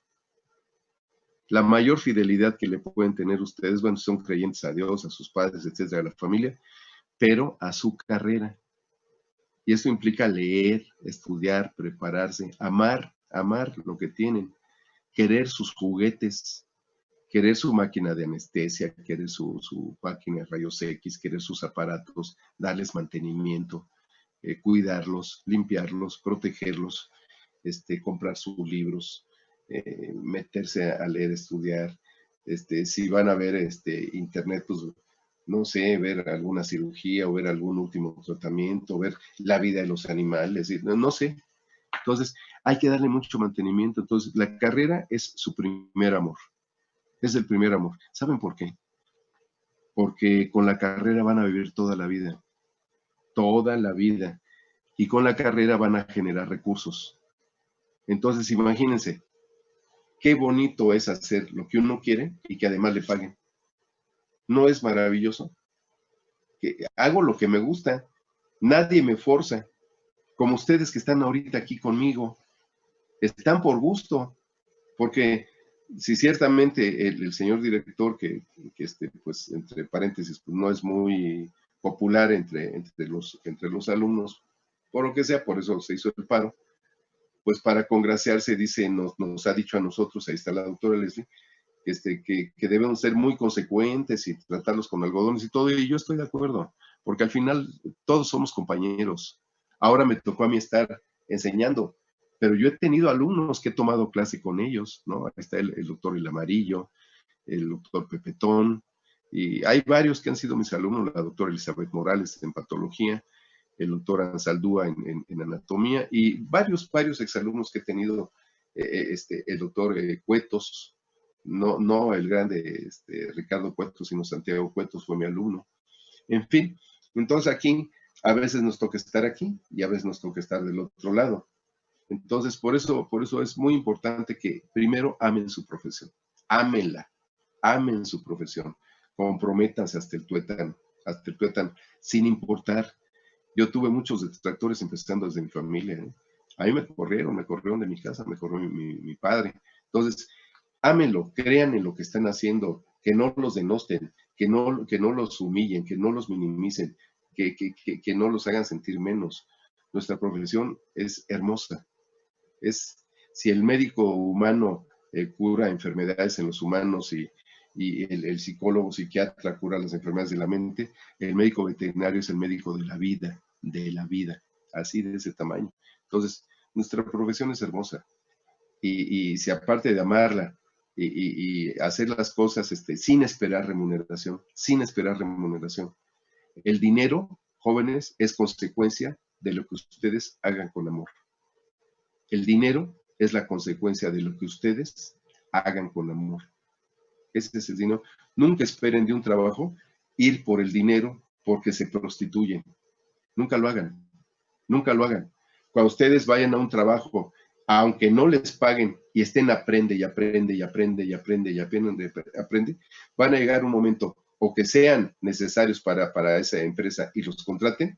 La mayor fidelidad que le pueden tener ustedes, bueno, son creyentes a Dios, a sus padres, etcétera, a la familia, pero a su carrera. Y eso implica leer, estudiar, prepararse, amar lo que tienen, querer sus juguetes, querer su máquina de anestesia, querer su máquina de rayos X, querer sus aparatos, darles mantenimiento, cuidarlos, limpiarlos, protegerlos, comprar sus libros, meterse a leer, estudiar, si van a ver internet, pues no sé, ver alguna cirugía o ver algún último tratamiento, ver la vida de los animales, no sé. Entonces, hay que darle mucho mantenimiento. Entonces, la carrera es su primer amor. Es el primer amor. ¿Saben por qué? Porque con la carrera van a vivir toda la vida. Toda la vida. Y con la carrera van a generar recursos. Entonces, imagínense, qué bonito es hacer lo que uno quiere y que además le paguen. ¿No es maravilloso? Que hago lo que me gusta. Nadie me forza. Como ustedes que están ahorita aquí conmigo. Están por gusto. Porque si ciertamente el señor director, que pues entre paréntesis, pues no es muy popular entre los alumnos, por lo que sea, por eso se hizo el paro, pues para congraciarse, dice, nos ha dicho a nosotros, ahí está la doctora Leslie, que debemos ser muy consecuentes y tratarlos con algodones y todo, y yo estoy de acuerdo, porque al final todos somos compañeros. Ahora me tocó a mí estar enseñando, pero yo he tenido alumnos que he tomado clase con ellos, ¿no? Ahí está el doctor El Amarillo, el doctor Pepetón, y hay varios que han sido mis alumnos, la doctora Elizabeth Morales en patología, el doctor Ansaldúa en anatomía, y varios exalumnos que he tenido, el doctor Cuetos, no el grande Ricardo Cuetos, sino Santiago Cuetos fue mi alumno. En fin, entonces aquí a veces nos toca estar aquí y a veces nos toca estar del otro lado. Entonces, por eso es muy importante que primero amen su profesión, ámenla, amen su profesión, comprométanse hasta el tuétano, sin importar. Yo tuve muchos detractores empezando desde mi familia, ¿eh? A mí me corrieron de mi casa, me corrió mi padre. Entonces, ámenlo, crean en lo que están haciendo, que no los denosten, que no los humillen, que no los minimicen, que no los hagan sentir menos. Nuestra profesión es hermosa. Si el médico humano cura enfermedades en los humanos y el psicólogo psiquiatra cura las enfermedades de la mente, el médico veterinario es el médico de la vida, así de ese tamaño. Entonces, nuestra profesión es hermosa. Y si aparte de amarla y hacer las cosas sin esperar remuneración, el dinero, jóvenes, es consecuencia de lo que ustedes hagan con amor. El dinero es la consecuencia de lo que ustedes hagan con amor. Ese es el dinero. Nunca esperen de un trabajo ir por el dinero porque se prostituyen. Nunca lo hagan. Nunca lo hagan. Cuando ustedes vayan a un trabajo, aunque no les paguen y estén aprende, van a llegar un momento o que sean necesarios para esa empresa y los contraten,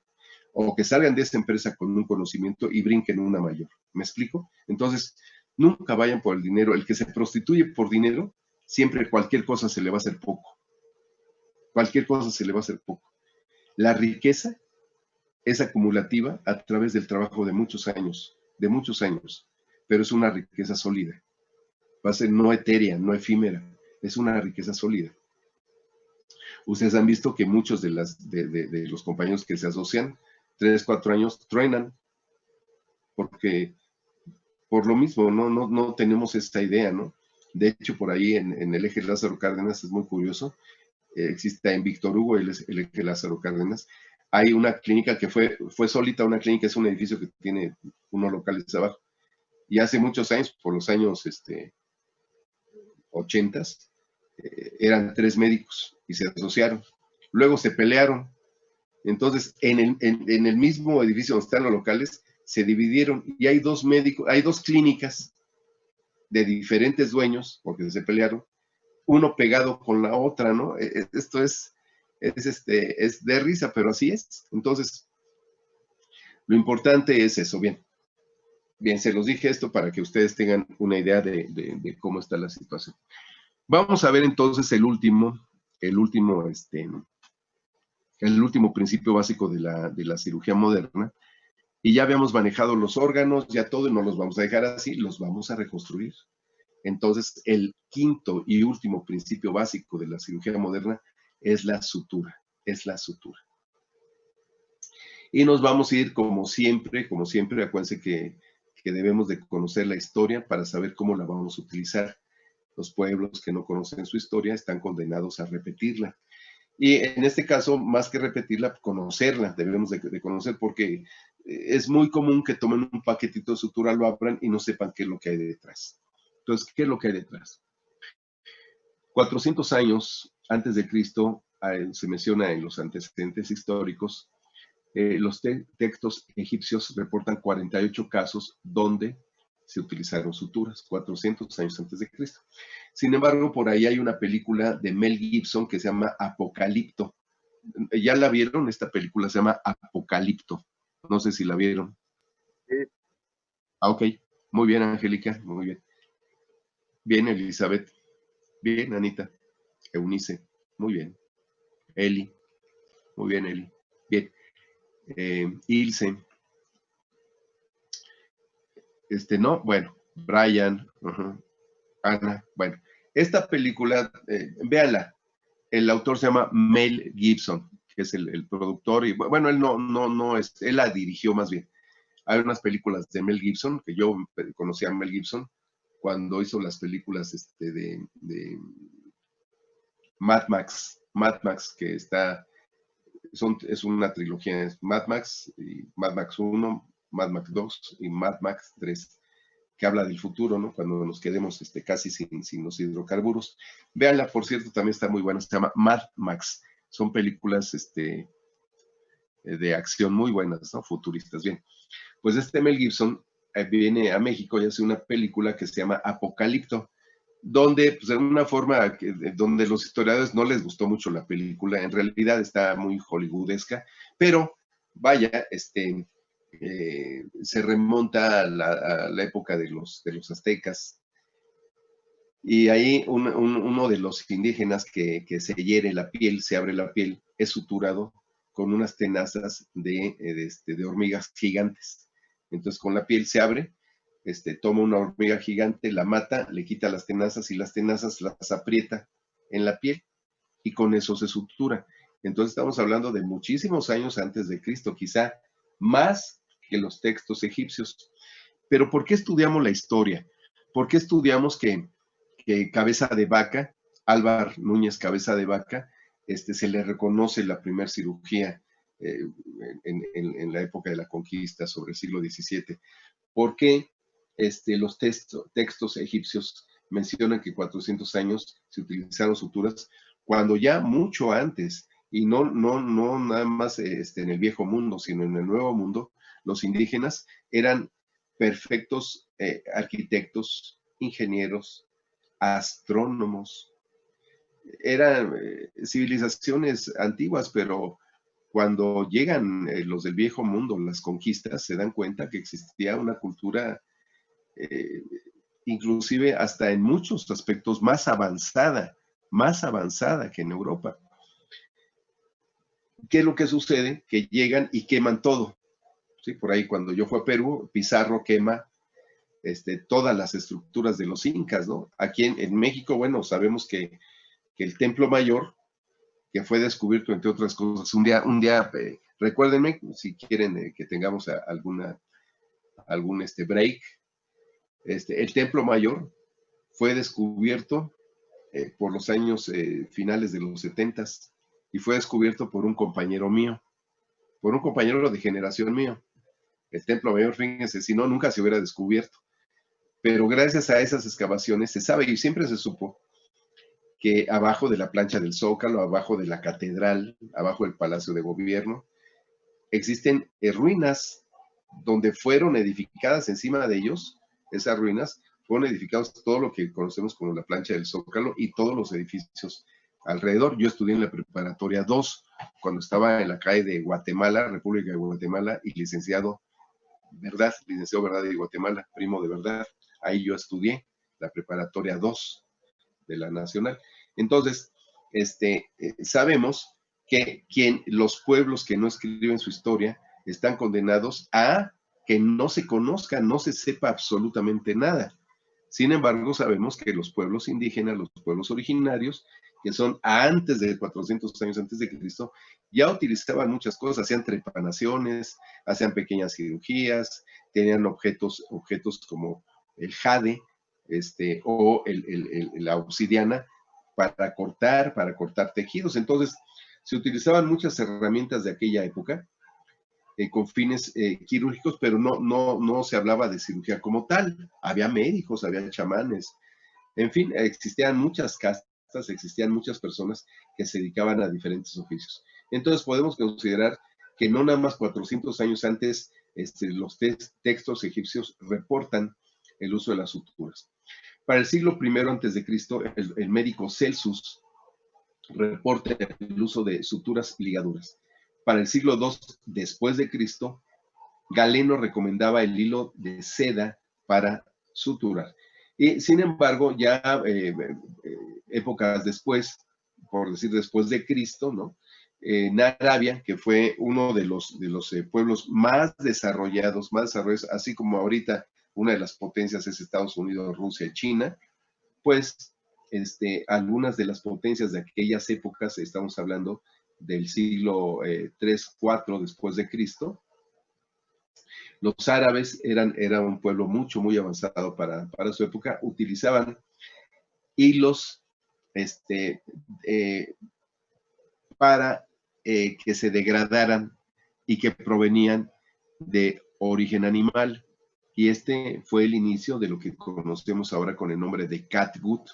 o que salgan de esa empresa con un conocimiento y brinquen una mayor. ¿Me explico? Entonces, nunca vayan por el dinero. El que se prostituye por dinero, siempre cualquier cosa se le va a hacer poco. Cualquier cosa se le va a hacer poco. La riqueza es acumulativa a través del trabajo de muchos años, pero es una riqueza sólida. Va a ser no etérea, no efímera, es una riqueza sólida. Ustedes han visto que muchos de los compañeros que se asocian, 3, 4 años, truenan, porque por lo mismo no tenemos esta idea, ¿no? De hecho, por ahí en el eje Lázaro Cárdenas es muy curioso, existe en Víctor Hugo el eje Lázaro Cárdenas, hay una clínica que fue solita, una clínica, es un edificio que tiene unos locales abajo, y hace muchos años, por los años 80s, eran 3 médicos y se asociaron, luego se pelearon. Entonces, en el mismo edificio donde están los locales, se dividieron y hay 2 médicos, hay 2 clínicas de diferentes dueños, porque se pelearon, uno pegado con la otra, ¿no? Esto es de risa, pero así es. Entonces, lo importante es eso, bien. Bien, se los dije esto para que ustedes tengan una idea de cómo está la situación. Vamos a ver entonces el último principio básico de la cirugía moderna. Y ya habíamos manejado los órganos, ya todo, y no los vamos a dejar así, los vamos a reconstruir. Entonces, el quinto y último principio básico de la cirugía moderna es la sutura, es la sutura. Y nos vamos a ir como siempre, acuérdense que debemos de conocer la historia para saber cómo la vamos a utilizar. Los pueblos que no conocen su historia están condenados a repetirla. Y en este caso, más que repetirla, conocerla, debemos de conocer, porque es muy común que tomen un paquetito de sutura, lo abran y no sepan qué es lo que hay detrás. Entonces, ¿qué es lo que hay detrás? 400 años antes de Cristo, se menciona en los antecedentes históricos, los textos egipcios reportan 48 casos donde se utilizaron suturas, 400 años antes de Cristo. Sin embargo, por ahí hay una película de Mel Gibson que se llama Apocalipto. ¿Ya la vieron? Esta película se llama Apocalipto. No sé si la vieron. Sí. Ah, ok. Muy bien, Angélica. Muy bien. Bien, Elizabeth. Bien, Anita. Eunice. Muy bien. Eli. Muy bien, Eli. Bien. Ilse. No, bueno. Brian. Ana. Bueno. Esta película, véanla. El autor se llama Mel Gibson, que es el productor, y bueno, él él la dirigió más bien. Hay unas películas de Mel Gibson, que yo conocí a Mel Gibson cuando hizo las películas de Mad Max, que es una trilogía, es Mad Max, y Mad Max 1, Mad Max 2 y Mad Max 3, que habla del futuro, ¿no? Cuando nos quedemos casi sin los hidrocarburos. Véanla, por cierto, también está muy buena, se llama Mad Max. Son películas de acción muy buenas, ¿no? Futuristas. Bien, pues Mel Gibson viene a México y hace una película que se llama Apocalipto, donde, pues de una forma, donde los historiadores no les gustó mucho la película, en realidad está muy hollywoodesca, pero vaya, se remonta a la época de los aztecas, y ahí uno de los indígenas que se hiere la piel, se abre la piel, es suturado con unas tenazas de hormigas gigantes. Entonces con la piel se abre, toma una hormiga gigante, la mata, le quita las tenazas y las tenazas las aprieta en la piel y con eso se sutura. Entonces estamos hablando de muchísimos años antes de Cristo, quizá más que los textos egipcios. Pero ¿por qué estudiamos la historia? ¿Por qué estudiamos que Cabeza de Vaca, Álvar Núñez Cabeza de Vaca, se le reconoce la primera cirugía en la época de la conquista sobre el siglo XVII? ¿Por qué los textos egipcios mencionan que 400 años se utilizaron suturas cuando ya mucho antes, y no nada más en el viejo mundo, sino en el nuevo mundo, los indígenas eran perfectos arquitectos, ingenieros, astrónomos? Eran civilizaciones antiguas, pero cuando llegan los del viejo mundo, las conquistas, se dan cuenta que existía una cultura eh, inclusive hasta en muchos aspectos más avanzada que en Europa. ¿Qué es lo que sucede? Que llegan y queman todo. ¿Sí? Por ahí cuando yo fui a Perú, Pizarro quema todas las estructuras de los incas, ¿no? Aquí en México, bueno, sabemos que el Templo Mayor, que fue descubierto, entre otras cosas, un día recuérdenme, si quieren que tengamos algún break, el Templo Mayor fue descubierto por los años finales de los 70s, y fue descubierto por un compañero mío, por un compañero de generación mío. El Templo Mayor, fíjense, si no, nunca se hubiera descubierto. Pero gracias a esas excavaciones se sabe, y siempre se supo, que abajo de la plancha del Zócalo, abajo de la catedral, abajo del Palacio de Gobierno, existen ruinas donde fueron edificadas encima de ellos. Esas ruinas fueron edificados todo lo que conocemos como la plancha del Zócalo y todos los edificios alrededor. Yo estudié en la preparatoria 2, cuando estaba en la calle de Guatemala, República de Guatemala, y licenciado Verdad, licenciado Verdad de Guatemala, primo de Verdad. Ahí yo estudié la preparatoria 2 de la Nacional. Entonces, sabemos que los pueblos que no escriben su historia están condenados a que no se conozca, no se sepa absolutamente nada. Sin embargo, sabemos que los pueblos indígenas, los pueblos originarios, que son antes de 400 años antes de Cristo, ya utilizaban muchas cosas, hacían trepanaciones, hacían pequeñas cirugías, tenían objetos como el jade, o la obsidiana para cortar tejidos. Entonces, se utilizaban muchas herramientas de aquella época con fines quirúrgicos, pero no se hablaba de cirugía como tal. Había médicos, había chamanes, en fin, existían muchas castas, existían muchas personas que se dedicaban a diferentes oficios. Entonces podemos considerar que no nada más 400 años antes los textos egipcios reportan el uso de las suturas. Para el siglo I antes de Cristo, el médico Celsus reporta el uso de suturas y ligaduras. Para el siglo II después de Cristo, Galeno recomendaba el hilo de seda para suturar. Y sin embargo, ya épocas después, por decir después de Cristo, ¿no? En Arabia, que fue uno de los pueblos más desarrollados, así como ahorita una de las potencias es Estados Unidos, Rusia y China, pues algunas de las potencias de aquellas épocas, estamos hablando del siglo 3, 4 después de Cristo, los árabes eran un pueblo muy avanzado para su época, utilizaban hilos para que se degradaran y que provenían de origen animal. Y fue el inicio de lo que conocemos ahora con el nombre de catgut.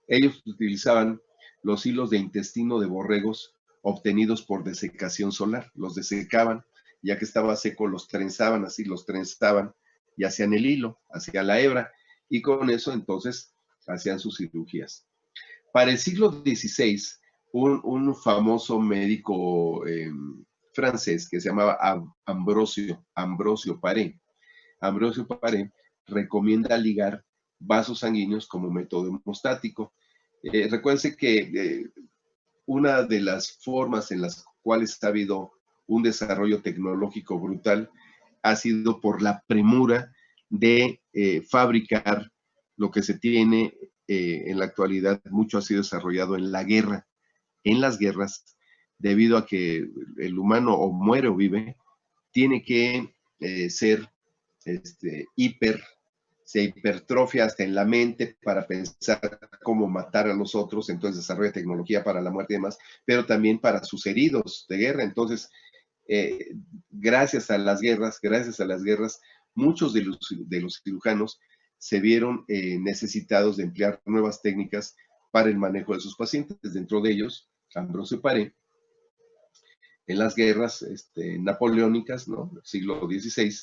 Ellos utilizaban los hilos de intestino de borregos obtenidos por desecación solar. Los desecaban, ya que estaba seco, los trenzaban y hacían el hilo, hacían la hebra, y con eso entonces hacían sus cirugías. Para el siglo XVI, un famoso médico francés que se llamaba Ambrosio Paré recomienda ligar vasos sanguíneos como método hemostático. Recuérdense que una de las formas en las cuales ha habido un desarrollo tecnológico brutal ha sido por la premura de fabricar lo que se tiene en la actualidad. Mucho ha sido desarrollado en la guerra, en las guerras, debido a que el humano o muere o vive, tiene que ser se hipertrofia hasta en la mente para pensar cómo matar a los otros, entonces desarrolla tecnología para la muerte y demás, pero también para sus heridos de guerra. Entonces, gracias a las guerras, muchos de los cirujanos se vieron necesitados de emplear nuevas técnicas para el manejo de sus pacientes. Dentro de ellos, Ambrosio Paré, en las guerras napoleónicas, ¿no? Del siglo XVI,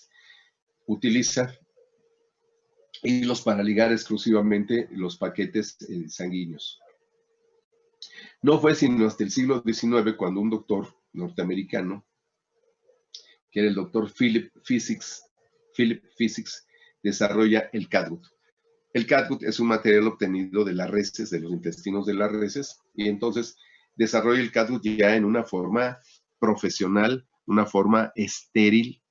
utiliza hilos para ligar exclusivamente los paquetes sanguíneos. No fue sino hasta el siglo XIX cuando un doctor norteamericano, que era el doctor Philip Physics, desarrolla el catgut. El catgut es un material obtenido de las reses, de los intestinos de las reses, y entonces desarrolla el catgut ya en una forma profesional, una forma estéril,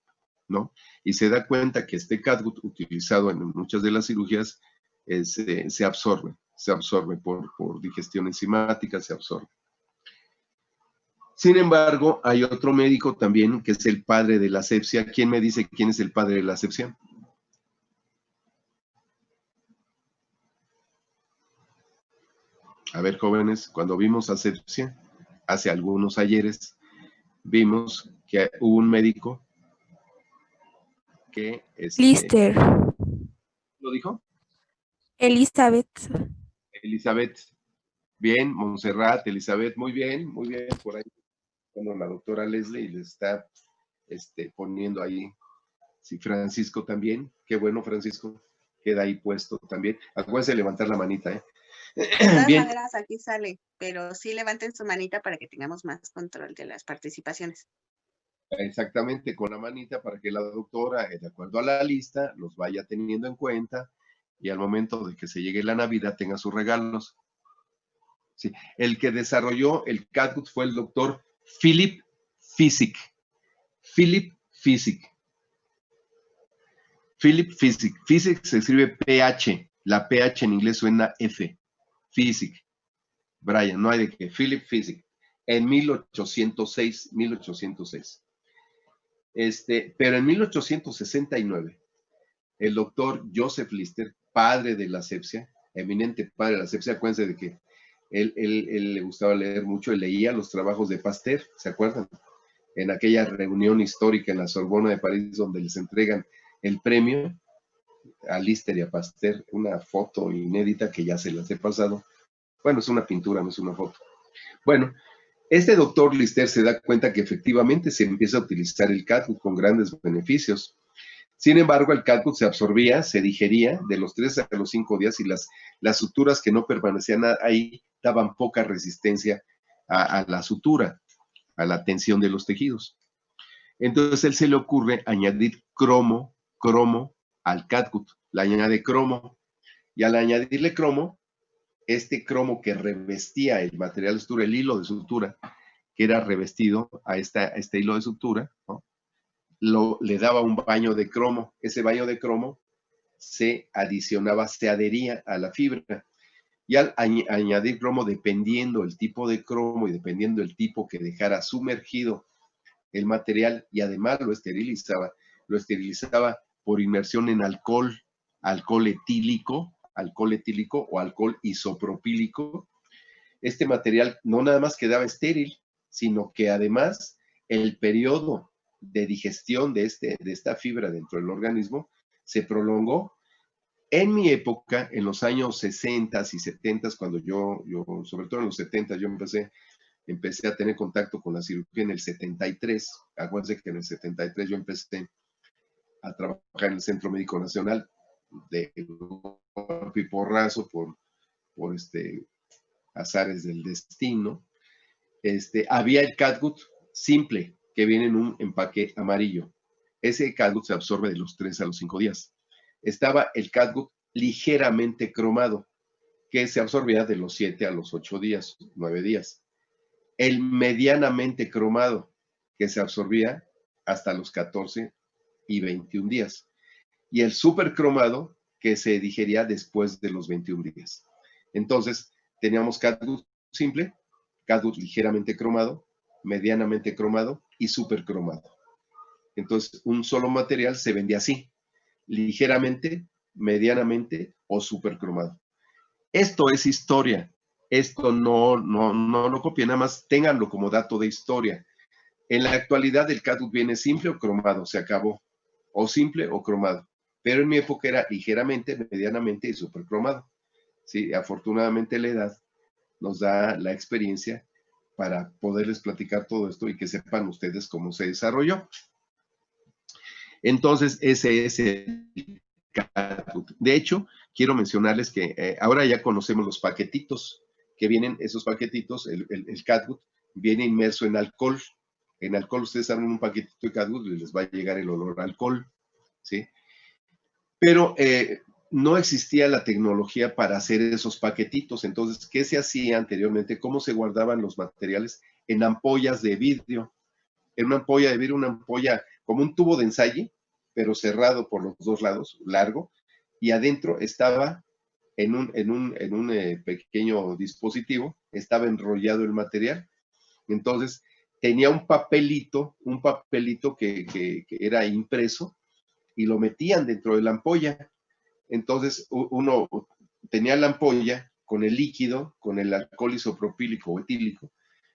¿no? Y se da cuenta que este catgut utilizado en muchas de las cirugías se absorbe por digestión enzimática, se absorbe. Sin embargo, hay otro médico también que es el padre de la asepsia. ¿Quién me dice quién es el padre de la asepsia? A ver, jóvenes, cuando vimos asepsia, hace algunos ayeres, vimos que hubo un médico que... Lister. ¿Lo dijo? Elizabeth. Elizabeth. Bien, Montserrat, Elizabeth, muy bien, por ahí. Bueno, la doctora Leslie le está poniendo ahí. Sí, Francisco también. Qué bueno, Francisco. Queda ahí puesto también. Acuérdense de levantar la manita, ¿eh? De todas maneras, aquí sale, pero sí levanten su manita para que tengamos más control de las participaciones. exactamente con la manita para que la doctora, de acuerdo a la lista, los vaya teniendo en cuenta y al momento de que se llegue la Navidad tenga sus regalos. Sí. El que desarrolló el catgut fue el doctor Philip Physick. Philip Physick. Philip Physick. Physick se escribe PH. La PH en inglés suena F. Physick. Brian, no hay de qué. Philip Physick. En 1806. Pero en 1869, el doctor Joseph Lister, padre de la asepsia, eminente padre de la asepsia, acuérdense de que él le gustaba leer mucho, él leía los trabajos de Pasteur, ¿se acuerdan? En aquella reunión histórica en la Sorbona de París, donde les entregan el premio a Lister y a Pasteur, una foto inédita que ya se las he pasado. Bueno, es una pintura, no es una foto. Bueno, este doctor Lister se da cuenta que efectivamente se empieza a utilizar el catgut con grandes beneficios. Sin embargo, el catgut se absorbía, se digería de los 3 a los 5 días y las suturas que no permanecían ahí daban poca resistencia a la sutura, a la tensión de los tejidos. Entonces, él se le ocurre añadir cromo al catgut. Le añade cromo y al añadirle cromo, este cromo que revestía el material de sutura, el hilo de sutura, que era revestido a este hilo de sutura, ¿no? Le daba un baño de cromo. Ese baño de cromo se adicionaba, se adhería a la fibra. Y al añadir cromo, dependiendo el tipo de cromo y dependiendo el tipo que dejara sumergido el material, y además lo esterilizaba por inmersión en alcohol etílico o alcohol isopropílico. Este material no nada más quedaba estéril, sino que además el periodo de digestión de esta fibra dentro del organismo se prolongó. En mi época, en los años 60 y 70, cuando yo sobre todo en los 70, yo empecé a tener contacto con la cirugía en el 73. Acuérdense que en el 73 yo empecé a trabajar en el Centro Médico Nacional de golpe y porrazo por azares del destino. Había el catgut simple que viene en un empaque amarillo. Ese catgut se absorbe de los 3 a los 5 días. Estaba el catgut ligeramente cromado, que se absorbía de los 7 a los 8 días, 9 días. El medianamente cromado, que se absorbía hasta los 14 y 21 días. Y el supercromado, que se digería después de los 21 días. Entonces, teníamos catgut simple, catgut ligeramente cromado, medianamente cromado y supercromado. Entonces, un solo material se vendía así, ligeramente, medianamente o supercromado. Esto es historia. Esto no lo copien, nada más ténganlo como dato de historia. En la actualidad el catgut viene simple o cromado, se acabó. O simple o cromado. Pero en mi época era ligeramente, medianamente y supercromado. Sí, afortunadamente la edad nos da la experiencia para poderles platicar todo esto y que sepan ustedes cómo se desarrolló. Entonces, ese es el catgut. De hecho, quiero mencionarles que ahora ya conocemos los paquetitos que vienen, esos paquetitos, el catgut viene inmerso en alcohol. En alcohol ustedes abren un paquetito de catgut y les va a llegar el olor a alcohol, ¿sí? Pero no existía la tecnología para hacer esos paquetitos. Entonces, ¿qué se hacía anteriormente? ¿Cómo se guardaban los materiales? En ampollas de vidrio. En una ampolla de vidrio, una ampolla como un tubo de ensayo, pero cerrado por los dos lados, largo, y adentro estaba en un pequeño dispositivo, estaba enrollado el material. Entonces, tenía un papelito que era impreso, y lo metían dentro de la ampolla. Entonces, uno tenía la ampolla con el líquido, con el alcohol isopropílico o etílico,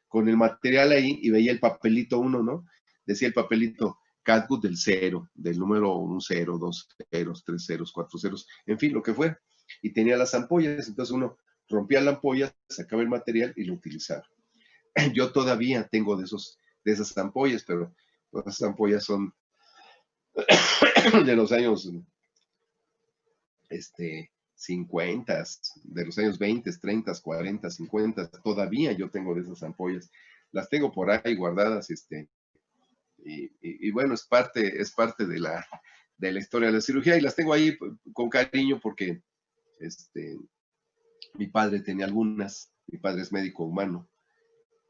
con el material ahí, y veía el papelito uno, ¿no? Decía el papelito, catgut del 0, del número 1 0, 2 ceros, 3 ceros, 4 ceros, en fin, lo que fuera. Y tenía las ampollas, entonces uno rompía la ampolla, sacaba el material y lo utilizaba. Yo todavía tengo de esas ampollas, pero esas ampollas son de los años 50, de los años 20, 30, 40, 50, todavía yo tengo de esas ampollas. Las tengo por ahí guardadas, Y bueno, es parte de la historia de la cirugía y las tengo ahí con cariño porque mi padre tenía algunas, mi padre es médico humano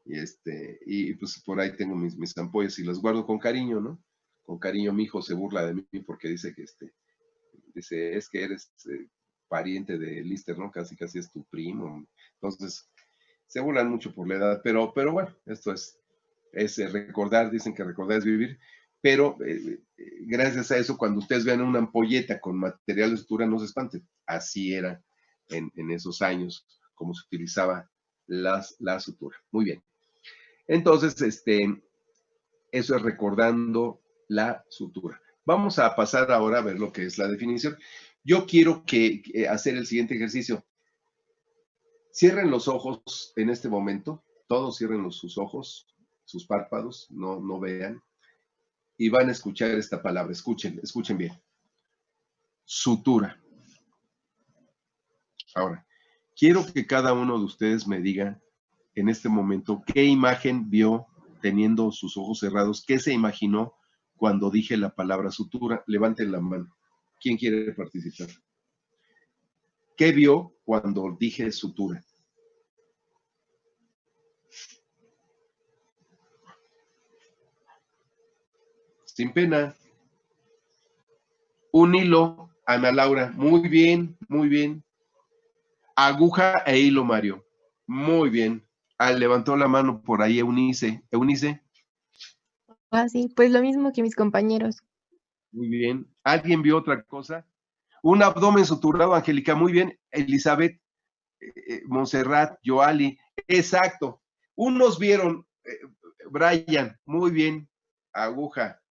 y pues por ahí tengo mis ampollas y las guardo con cariño, ¿no? Con cariño mi hijo se burla de mí porque dice que dice, es que eres pariente de Lister, ¿no? Casi es tu primo. Entonces, se burlan mucho por la edad, pero bueno, esto es recordar, dicen que recordar es vivir, pero gracias a eso, cuando ustedes vean una ampolleta con material de sutura, no se espanten. Así era en esos años, como se utilizaba la sutura. Muy bien. Entonces, eso es recordando la sutura. Vamos a pasar ahora a ver lo que es la definición. Yo quiero hacer el siguiente ejercicio. Cierren los ojos en este momento. Todos cierren sus ojos, sus párpados, no vean. Y van a escuchar esta palabra. Escuchen bien. Sutura. Ahora, quiero que cada uno de ustedes me diga en este momento qué imagen vio teniendo sus ojos cerrados, qué se imaginó cuando dije la palabra sutura. Levanten la mano. ¿Quién quiere participar? ¿Qué vio cuando dije sutura? Sin pena. Un hilo, Ana Laura. Muy bien, muy bien. Aguja e hilo, Mario. Muy bien. Levantó la mano por ahí Eunice. Eunice. Ah, sí, pues lo mismo que mis compañeros. Muy bien. ¿Alguien vio otra cosa? Un abdomen suturado, Angélica. Muy bien. Elizabeth, Montserrat, Joali. Exacto. Unos vieron, Brian. Muy bien. Aguja.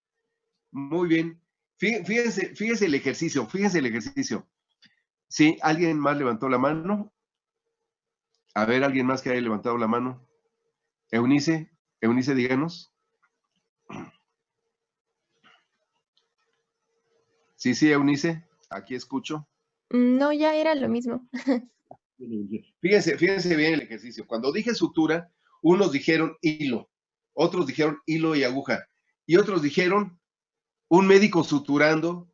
Muy bien. Fíjense el ejercicio. Fíjense el ejercicio. ¿Sí? ¿Alguien más levantó la mano? A ver, ¿alguien más que haya levantado la mano? Eunice, díganos. Sí, Eunice, aquí escucho. No, ya era lo mismo. Fíjense bien el ejercicio. Cuando dije sutura, unos dijeron hilo, otros dijeron hilo y aguja, y otros dijeron un médico suturando,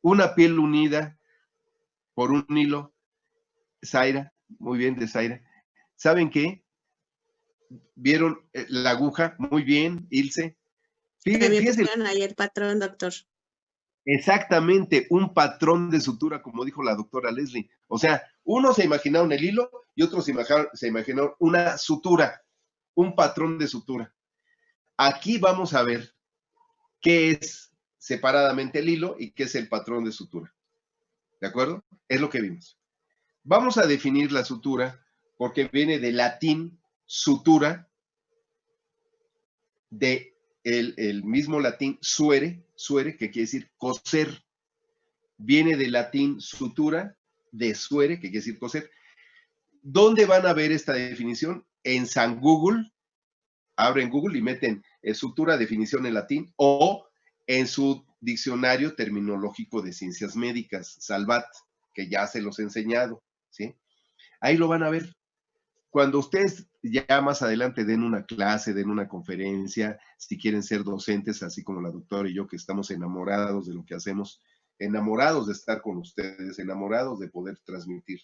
una piel unida por un hilo. Zaira, muy bien de Zaira. ¿Saben qué? ¿Vieron la aguja? Muy bien, Ilse. También pusieron ahí el patrón, doctor. Exactamente, un patrón de sutura, como dijo la doctora Leslie. O sea, unos se imaginaron el hilo y otros se imaginaron una sutura, un patrón de sutura. Aquí vamos a ver qué es separadamente el hilo y qué es el patrón de sutura. ¿De acuerdo? Es lo que vimos. Vamos a definir la sutura porque viene del latín sutura, el mismo latín suere, que quiere decir coser. Viene del latín sutura, de suere, que quiere decir coser. ¿Dónde van a ver esta definición? En San Google. Abren Google y meten sutura, definición en latín, o en su diccionario terminológico de ciencias médicas, Salvat, que ya se los he enseñado, ¿sí? Ahí lo van a ver. Cuando ustedes ya más adelante den una clase, den una conferencia, si quieren ser docentes, así como la doctora y yo, que estamos enamorados de lo que hacemos, enamorados de estar con ustedes, enamorados de poder transmitir.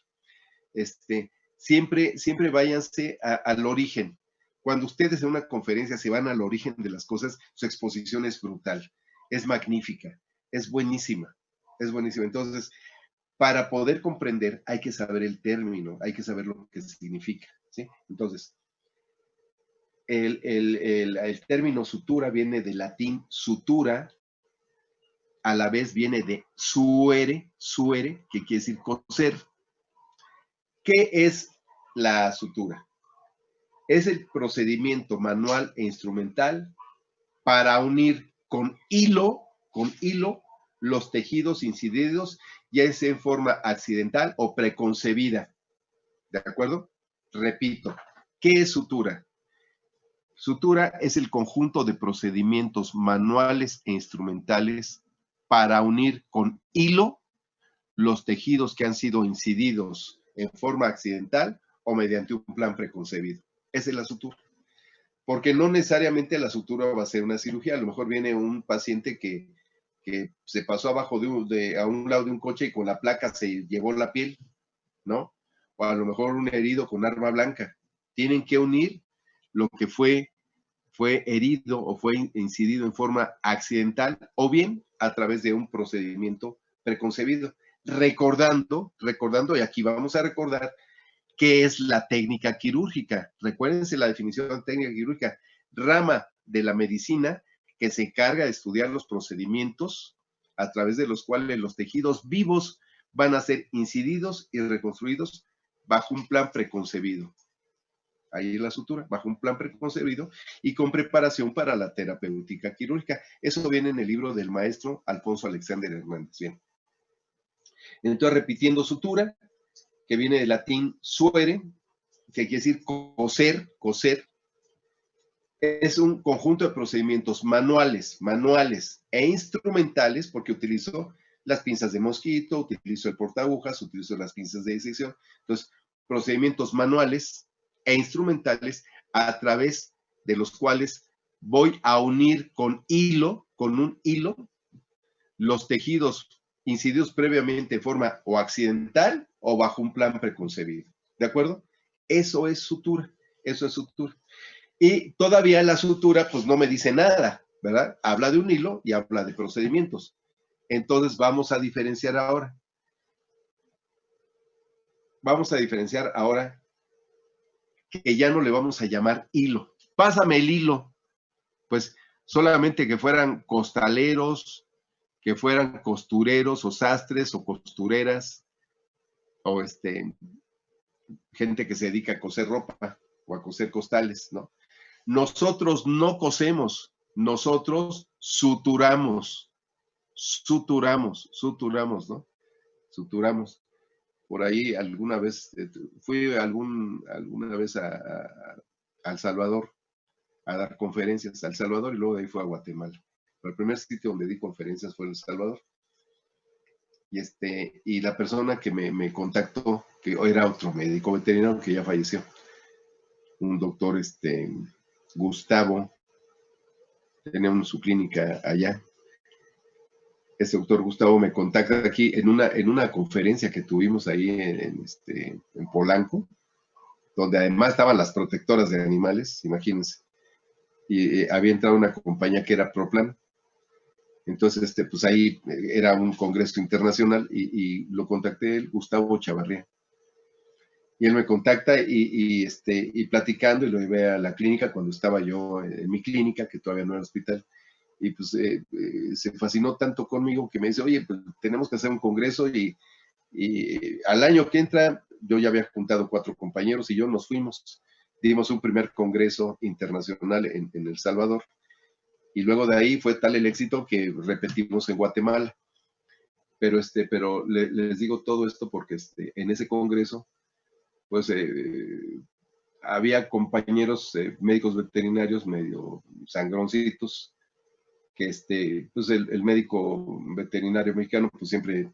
Siempre váyanse al origen. Cuando ustedes en una conferencia se van al origen de las cosas, su exposición es brutal, es magnífica, es buenísima, es buenísima. Entonces, para poder comprender hay que saber el término, hay que saber lo que significa, ¿sí? Entonces, el término sutura viene del latín sutura, a la vez viene de suere, que quiere decir coser. ¿Qué es la sutura? Es el procedimiento manual e instrumental para unir con hilo los tejidos incididos, ya sea en forma accidental o preconcebida. ¿De acuerdo? Repito, ¿qué es sutura? Sutura es el conjunto de procedimientos manuales e instrumentales para unir con hilo los tejidos que han sido incididos en forma accidental o mediante un plan preconcebido. Esa es la sutura. porque no necesariamente la sutura va a ser una cirugía. A lo mejor viene un paciente que se pasó abajo a un lado de un coche y con la placa se llevó la piel, ¿no? O a lo mejor un herido con arma blanca. Tienen que unir lo que fue herido o fue incidido en forma accidental o bien a través de un procedimiento preconcebido. Recordando, y aquí vamos a recordar qué es la técnica quirúrgica. Recuérdense la definición de técnica quirúrgica, rama de la medicina que se encarga de estudiar los procedimientos a través de los cuales los tejidos vivos van a ser incididos y reconstruidos bajo un plan preconcebido. Ahí la sutura, bajo un plan preconcebido y con preparación para la terapéutica quirúrgica. Eso viene en el libro del maestro Alfonso Alexander Hernández. Bien. Entonces, repitiendo, sutura, que viene del latín suere, que quiere decir coser, es un conjunto de procedimientos manuales e instrumentales, porque utilizó las pinzas de mosquito, utilizó el portaagujas, utilizó las pinzas de disección. Entonces, procedimientos manuales e instrumentales a través de los cuales voy a unir con un hilo, los tejidos incididos previamente de forma o accidental o bajo un plan preconcebido. ¿De acuerdo? Eso es sutura. Y todavía la sutura, pues no me dice nada, ¿verdad? Habla de un hilo y habla de procedimientos. Entonces vamos a diferenciar ahora. Que ya no le vamos a llamar hilo. Pásame el hilo. Pues solamente que fueran costaleros, que fueran costureros o sastres o costureras, o gente que se dedica a coser ropa o a coser costales, ¿no? Nosotros no cosemos, nosotros suturamos, ¿no? Suturamos. Por ahí alguna vez, fui alguna vez a El Salvador a dar conferencias, a El Salvador, y luego de ahí fue a Guatemala. Pero el primer sitio donde di conferencias fue en El Salvador. Y la persona que me contactó, que era otro médico veterinario que ya falleció, un doctor, Gustavo, tenía su clínica allá. Este doctor Gustavo me contacta aquí en una conferencia que tuvimos ahí en Polanco, donde además estaban las protectoras de animales, imagínense. Y había entrado una compañía que era Proplan. Entonces, pues ahí era un congreso internacional y lo contacté, Gustavo Chavarría. Y él me contacta y platicando, y lo llevé a la clínica cuando estaba yo en mi clínica, que todavía no era hospital. Y pues se fascinó tanto conmigo que me dice, oye, pues tenemos que hacer un congreso y al año que entra, yo ya había juntado 4 compañeros y yo nos fuimos. Dimos un primer congreso internacional en El Salvador. Y luego de ahí fue tal el éxito que repetimos en Guatemala. Pero les digo todo esto porque en ese congreso, pues había compañeros médicos veterinarios medio sangroncitos, que pues el médico veterinario mexicano pues siempre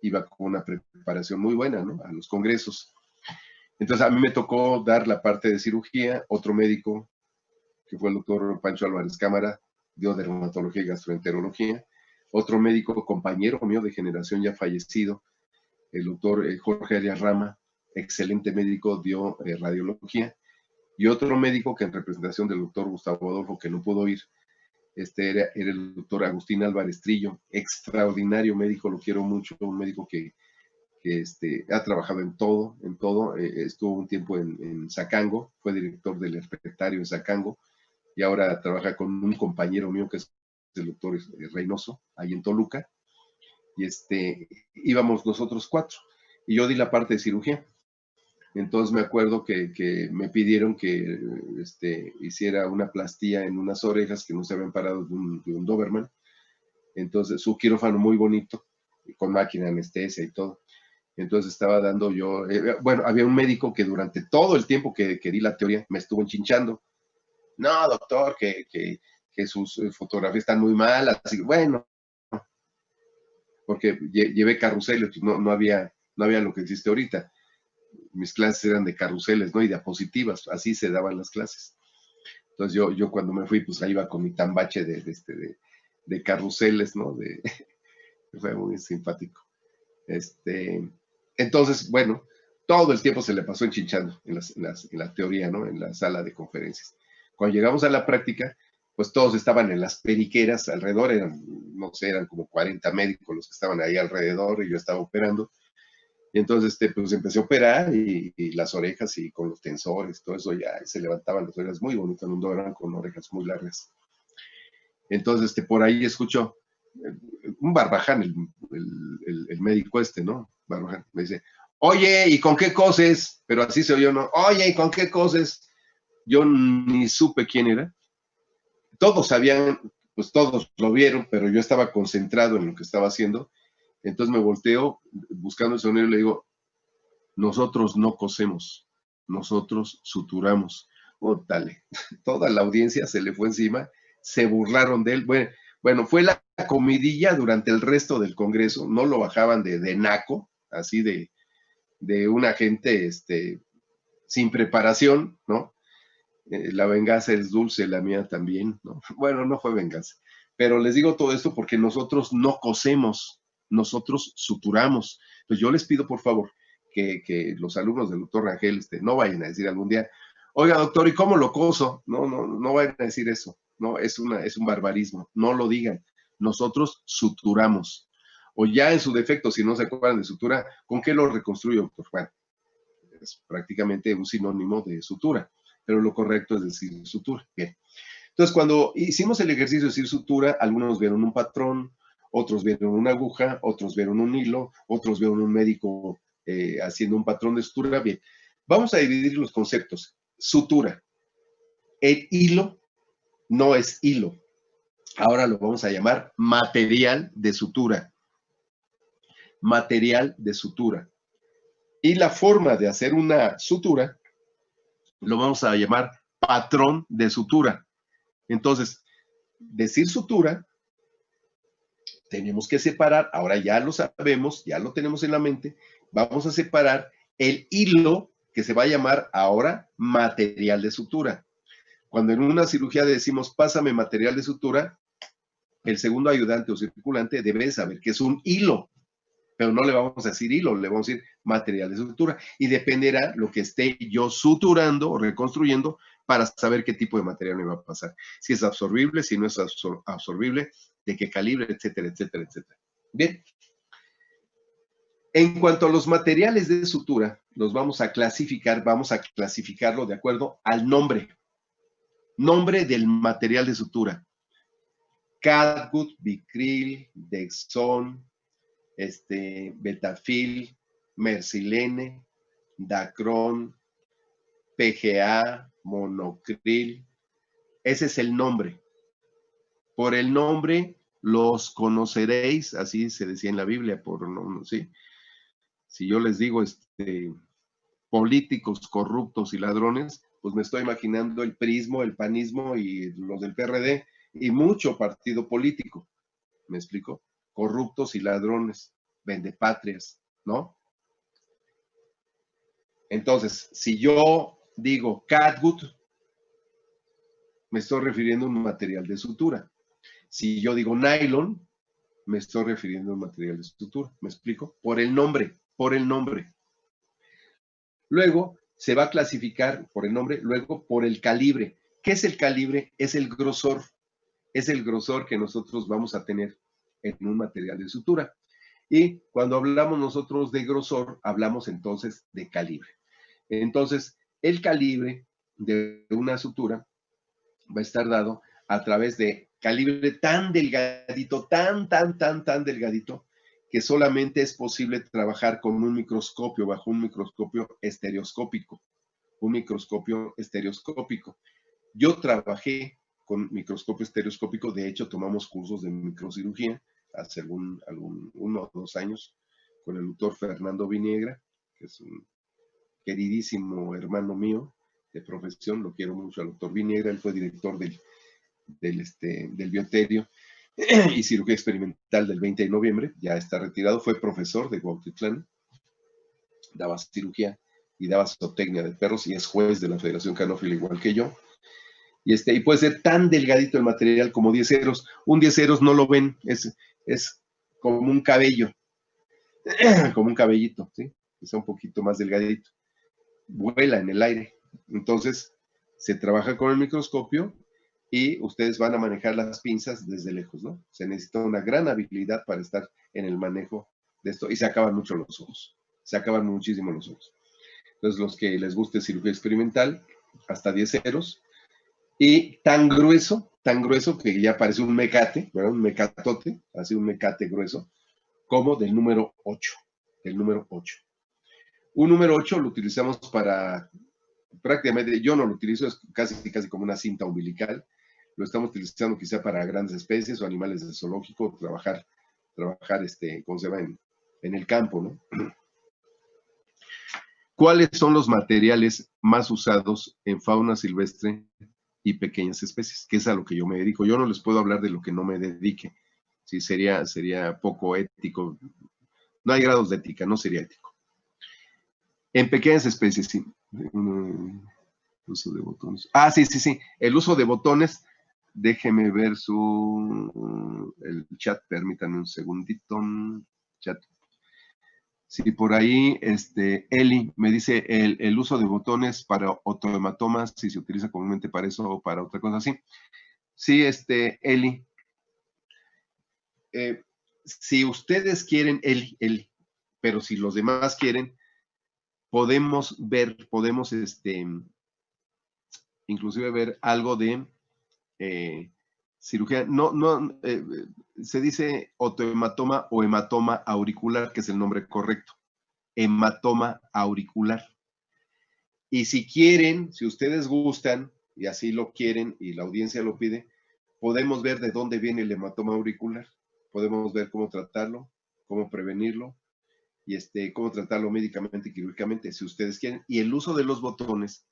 iba con una preparación muy buena, ¿no? A los congresos. Entonces a mí me tocó dar la parte de cirugía. Otro médico, que fue el doctor Pancho Álvarez Cámara, dio dermatología y gastroenterología. Otro médico compañero mío de generación ya fallecido, el doctor Jorge Arias Rama, excelente médico, dio radiología. Y otro médico que en representación del doctor Gustavo Adolfo, que no pudo ir, era el doctor Agustín Álvarez Trillo, extraordinario médico, lo quiero mucho, un médico que ha trabajado en todo, estuvo un tiempo en Zacango, fue director del herpetario en Zacango, y ahora trabaja con un compañero mío que es el doctor Reynoso, ahí en Toluca, y íbamos nosotros 4, y yo di la parte de cirugía. Entonces me acuerdo que me pidieron que hiciera una plastía en unas orejas que no se habían parado de un Doberman. Entonces, su quirófano muy bonito, con máquina anestesia y todo. Entonces estaba dando yo, bueno, había un médico que durante todo el tiempo que di la teoría me estuvo enchinchando. No, doctor, que sus fotografías están muy malas. Así, bueno, porque llevé carruseles, no había lo que existe ahorita. Mis clases eran de carruseles, ¿no? Y diapositivas, así se daban las clases. Entonces yo cuando me fui, pues ahí iba con mi tambache de carruseles, ¿no? Fue muy simpático. Entonces, bueno, todo el tiempo se le pasó enchinchando en la teoría, ¿no? En la sala de conferencias. Cuando llegamos a la práctica, pues todos estaban en las periqueras alrededor, no sé, eran como 40 médicos los que estaban ahí alrededor y yo estaba operando. Y entonces, pues empecé a operar y las orejas y con los tensores, todo eso ya se levantaban las orejas muy bonitas, un eran con orejas muy largas. Entonces, por ahí escucho un Barbaján, el médico ¿no? Barbaján, me dice, oye, ¿y con qué coses? Pero así se oyó, ¿no? Oye, ¿y con qué coses? Yo ni supe quién era. Todos sabían, pues todos lo vieron, pero yo estaba concentrado en lo que estaba haciendo. Entonces me volteo buscando el sonido y le digo, nosotros no cosemos, nosotros suturamos. Oh, dale. Toda la audiencia se le fue encima, se burlaron de él. Bueno, fue la comidilla durante el resto del Congreso, no lo bajaban de naco, así de una gente sin preparación, ¿no? La venganza es dulce, la mía también, ¿no? Bueno, no fue venganza. Pero les digo todo esto porque nosotros no cosemos, nosotros suturamos. Pues yo les pido, por favor, que los alumnos del doctor Rangel no vayan a decir algún día, oiga, doctor, ¿y cómo lo coso? No vayan a decir eso. No, es un barbarismo. No lo digan. Nosotros suturamos. O ya en su defecto, si no se acuerdan de sutura, ¿con qué lo reconstruyo, doctor? Bueno, es prácticamente un sinónimo de sutura, pero lo correcto es decir sutura. Bien. Entonces, cuando hicimos el ejercicio de decir sutura, algunos vieron un patrón, otros vieron una aguja, otros vieron un hilo, otros vieron un médico haciendo un patrón de sutura. Bien, vamos a dividir los conceptos. Sutura. El hilo no es hilo. Ahora lo vamos a llamar material de sutura. Material de sutura. Y la forma de hacer una sutura lo vamos a llamar patrón de sutura. Entonces, decir sutura, tenemos que separar, ahora ya lo sabemos, ya lo tenemos en la mente, vamos a separar el hilo que se va a llamar ahora material de sutura. Cuando en una cirugía decimos, pásame material de sutura, el segundo ayudante o circulante debe saber que es un hilo, pero no le vamos a decir hilo, le vamos a decir material de sutura. Y dependerá lo que esté yo suturando o reconstruyendo para saber qué tipo de material me va a pasar. Si es absorbible, si no es absorbible, de qué calibre, etcétera, etcétera, etcétera. Bien. En cuanto a los materiales de sutura, los vamos a clasificarlo de acuerdo al nombre. Nombre del material de sutura. Catgut, Vicryl, Dexon, Betafil, Mercilene, Dacron, PGA, Monocril. Ese es el nombre. Por el nombre los conoceréis, así se decía en la Biblia, ¿sí? Si yo les digo políticos corruptos y ladrones, pues me estoy imaginando el prismo, el panismo y los del PRD y mucho partido político. ¿Me explico? Corruptos y ladrones, vendepatrias, ¿no? Entonces, si yo digo catgut, me estoy refiriendo a un material de sutura. Si yo digo nylon, me estoy refiriendo a un material de sutura. ¿Me explico? Por el nombre, por el nombre. Luego se va a clasificar por el nombre, luego por el calibre. ¿Qué es el calibre? Es el grosor. Es el grosor que nosotros vamos a tener en un material de sutura. Y cuando hablamos nosotros de grosor, hablamos entonces de calibre. Entonces, el calibre de una sutura va a estar dado a través de calibre tan delgadito, tan delgadito, que solamente es posible trabajar con un microscopio, bajo un microscopio estereoscópico. Un microscopio estereoscópico. Yo trabajé con microscopio estereoscópico, de hecho tomamos cursos de microcirugía hace uno o 2 años con el doctor Fernando Viniegra, que es un queridísimo hermano mío de profesión, lo quiero mucho al doctor Viniegra, él fue director del Bioterio y cirugía experimental del 20 de noviembre, ya está retirado, fue profesor de Cuautitlán, daba cirugía y daba zootecnia de perros y es juez de la Federación Canófila igual que yo. Y puede ser tan delgadito el material como 10 ceros. Un 10 ceros no lo ven, es como un cabello, como un cabellito, ¿sí? Es un poquito más delgadito. Vuela en el aire. Entonces, se trabaja con el microscopio y ustedes van a manejar las pinzas desde lejos, ¿no? Se necesita una gran habilidad para estar en el manejo de esto y se acaban mucho los ojos. Se acaban muchísimo los ojos. Entonces, los que les guste cirugía experimental, hasta 10 ceros, y tan grueso que ya parece un mecate, ¿verdad? Un mecatote, así un mecate grueso, como del número 8, del número 8. Un número 8 lo utilizamos para, prácticamente, yo no lo utilizo, es casi como una cinta umbilical, lo estamos utilizando quizá para grandes especies o animales de zoológico, trabajar ¿cómo se llama? En el campo, ¿no? ¿Cuáles son los materiales más usados en fauna silvestre y pequeñas especies? Que es a lo que yo me dedico. Yo no les puedo hablar de lo que no me dedique. Sí, sería poco ético. No hay grados de ética, no sería ético. En pequeñas especies, sí. Uso de botones. Ah, sí. El uso de botones. Déjeme ver el chat, permítanme un segundito. Chat. Sí, por ahí, Eli me dice el uso de botones para otohematomas, si se utiliza comúnmente para eso o para otra cosa así. Sí, Eli. Si ustedes quieren, Eli, pero si los demás quieren, podemos inclusive ver algo de cirugía. Se dice otohematoma o hematoma auricular, que es el nombre correcto. Hematoma auricular. Y si quieren, si ustedes gustan, y así lo quieren, y la audiencia lo pide, podemos ver de dónde viene el hematoma auricular. Podemos ver cómo tratarlo, cómo prevenirlo, y cómo tratarlo médicamente y quirúrgicamente, si ustedes quieren. Y el uso de los botones,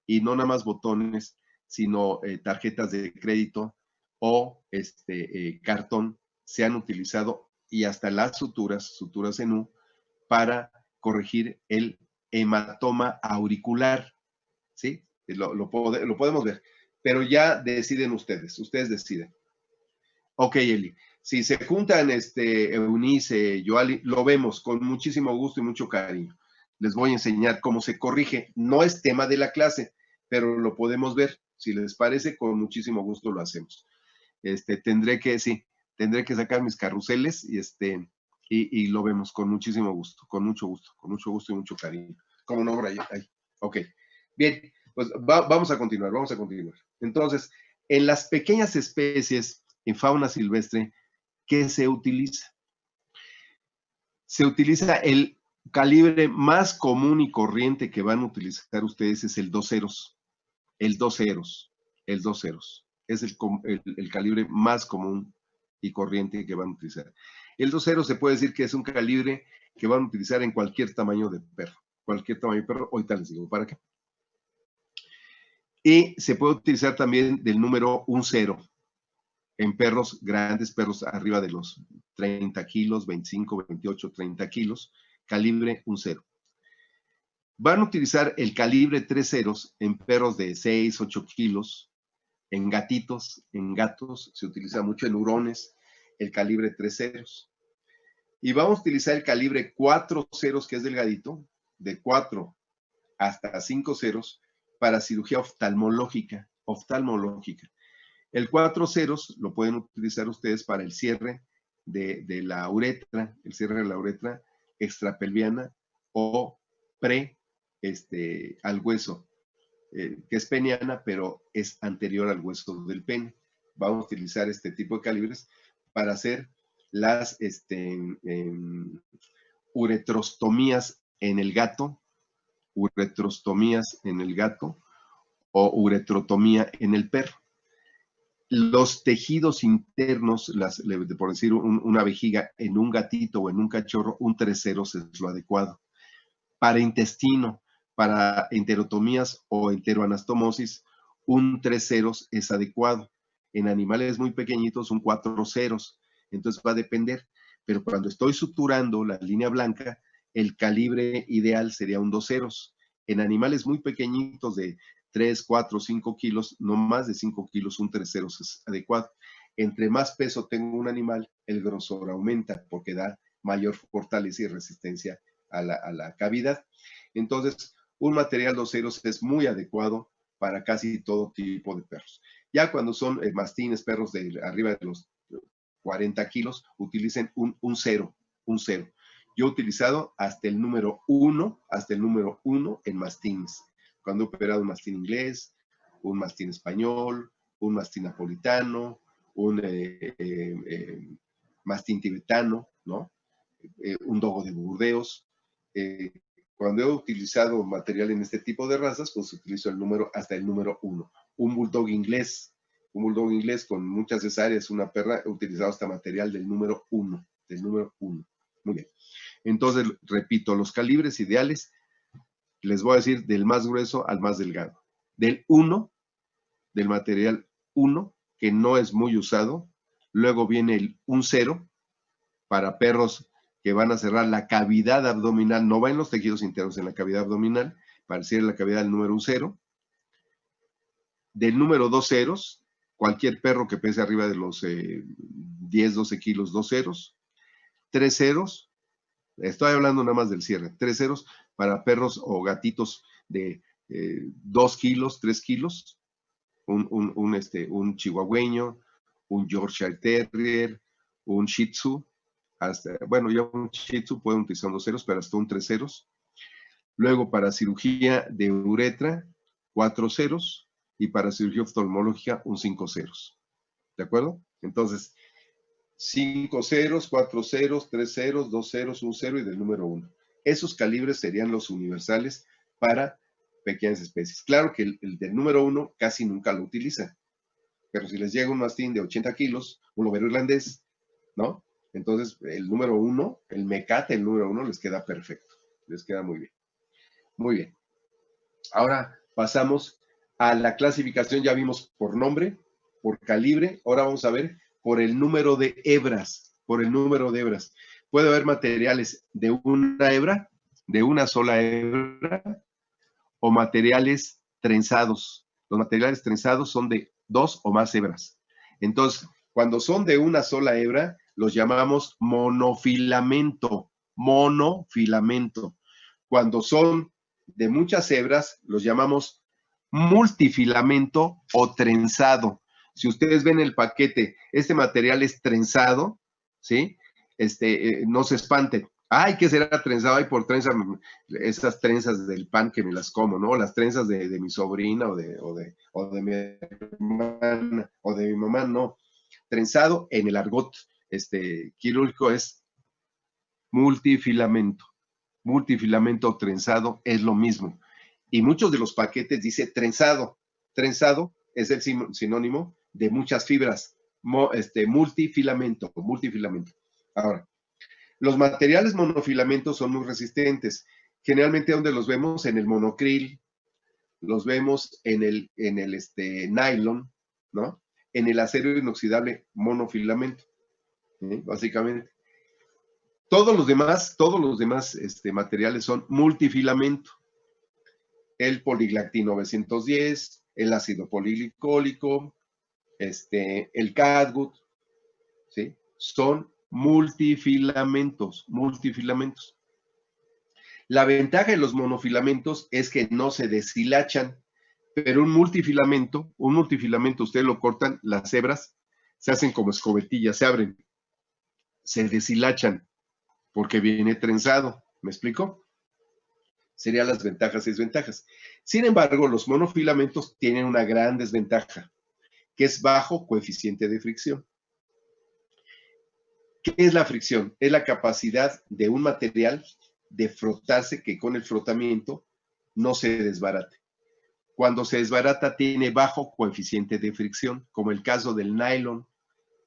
y no nada más botones, sino tarjetas de crédito o cartón, se han utilizado, y hasta las suturas en U, para corregir el hematoma auricular, ¿sí? Lo podemos ver, pero ya deciden ustedes deciden. Ok, Eli, si se juntan Eunice, Yoali, lo vemos con muchísimo gusto y mucho cariño. Les voy a enseñar cómo se corrige. No es tema de la clase, pero lo podemos ver. Si les parece, con muchísimo gusto lo hacemos. Tendré que sacar mis carruseles y lo vemos con muchísimo gusto, con mucho gusto y mucho cariño. ¿Cómo no, Brian? Ahí. Ok. Bien, pues vamos a continuar. Entonces, en las pequeñas especies, en fauna silvestre, ¿qué se utiliza? Se utiliza el calibre más común y corriente que van a utilizar ustedes, es el 2 ceros. El 2 ceros. Es el calibre más común y corriente que van a utilizar. El 2 ceros se puede decir que es un calibre que van a utilizar en cualquier tamaño de perro. Ahorita les digo para qué. Y se puede utilizar también del número 10 en perros grandes, perros arriba de los 30 kilos, 25, 28, 30 kilos, calibre 10. Van a utilizar el calibre 3 ceros en perros de 6, 8 kilos, en gatos se utiliza mucho, en hurones, el calibre 3 ceros. Y vamos a utilizar el calibre 4 ceros, que es delgadito, de 4 hasta 5 ceros, para cirugía oftalmológica. El 4 ceros lo pueden utilizar ustedes para el cierre de la uretra, extrapelviana o al hueso, que es peniana, pero es anterior al hueso del pene. Vamos a utilizar este tipo de calibres para hacer las uretrostomías en el gato, o uretrotomía en el perro. Los tejidos internos, por decir una vejiga en un gatito o en un cachorro, un 3 ceros es lo adecuado. Para intestino, para enterotomías o enteroanastomosis, un 3 ceros es adecuado. En animales muy pequeñitos, un 4 ceros. Entonces va a depender. Pero cuando estoy suturando la línea blanca, el calibre ideal sería un 2 ceros. En animales muy pequeñitos de 3, 4, 5 kilos, no más de 5 kilos, un 3 ceros es adecuado. Entre más peso tenga un animal, el grosor aumenta porque da mayor fortaleza y resistencia a la cavidad. Entonces, un material 2 ceros es muy adecuado para casi todo tipo de perros. Ya cuando son mastines, perros de arriba de los 40 kilos, utilicen un cero. Yo he utilizado hasta el número 1 en mastines. Cuando he operado un mastín inglés, un mastín español, un mastín napolitano, un mastín tibetano, ¿no? Un dogo de Burdeos. Cuando he utilizado material en este tipo de razas, pues utilizo hasta el número 1. Un bulldog inglés con muchas cesáreas, una perra, he utilizado hasta material del número 1. Muy bien. Entonces, repito, los calibres ideales, les voy a decir del más grueso al más delgado. Del material 1, que no es muy usado. Luego viene un 0 para perros que van a cerrar la cavidad abdominal, no va en los tejidos internos, en la cavidad abdominal, para cierrar la cavidad del número 0. Del número 2 ceros, cualquier perro que pese arriba de los 10, 12 kilos, 2 ceros. 3 ceros, estoy hablando nada más del cierre, 3 ceros para perros o gatitos de 2 kilos, 3 kilos, un chihuahueño, un Yorkshire Terrier, un Shih Tzu, bueno, ya un Shih Tzu pueden utilizar 2 ceros, pero hasta un 3 ceros. Luego para cirugía de uretra, 4 ceros, y para cirugía oftalmológica, un 5 ceros. ¿De acuerdo? Entonces, 5 ceros, 4 ceros, 3 ceros, 2 ceros, 1 cero y del número 1. Esos calibres serían los universales para pequeñas especies. Claro que el del número 1 casi nunca lo utiliza, pero si les llega un mastín de 80 kilos, un lobero irlandés, ¿no? Entonces, el número 1, el mecate, el número 1, les queda perfecto. Les queda muy bien. Muy bien. Ahora pasamos a la clasificación, ya vimos por nombre, por calibre. Ahora vamos a ver por el número de hebras. Puede haber materiales de una hebra, de una sola hebra, o materiales trenzados. Los materiales trenzados son de 2 o más hebras. Entonces, cuando son de una sola hebra, los llamamos monofilamento. Cuando son de muchas hebras, los llamamos multifilamento o trenzado. Si ustedes ven el paquete, este material es trenzado, ¿sí? No se espanten. Ay, ¿qué será trenzado? Ay, por trenza, esas trenzas del pan que me las como, ¿no? Las trenzas de mi sobrina o de mi hermana o de mi mamá, no. Trenzado en el argot quirúrgico es multifilamento. Multifilamento o trenzado es lo mismo. Y muchos de los paquetes dice trenzado. Trenzado es el sinónimo de muchas fibras. Multifilamento. Ahora, los materiales monofilamentos son muy resistentes. Generalmente, ¿dónde los vemos? En el monocril, los vemos en el nylon, ¿no? En el acero inoxidable monofilamento, básicamente. Todos los demás materiales son multifilamento. El poliglactin 910, el ácido poliglicólico, el catgut, ¿sí? Son multifilamentos. La ventaja de los monofilamentos es que no se deshilachan, pero un multifilamento, ustedes lo cortan, las hebras se hacen como escobetillas, se abren, se deshilachan, porque viene trenzado. ¿Me explico? Serían las ventajas y desventajas. Sin embargo, los monofilamentos tienen una gran desventaja, que es bajo coeficiente de fricción. ¿Qué es la fricción? Es la capacidad de un material de frotarse, que con el frotamiento no se desbarate. Cuando se desbarata tiene bajo coeficiente de fricción, como el caso del nylon,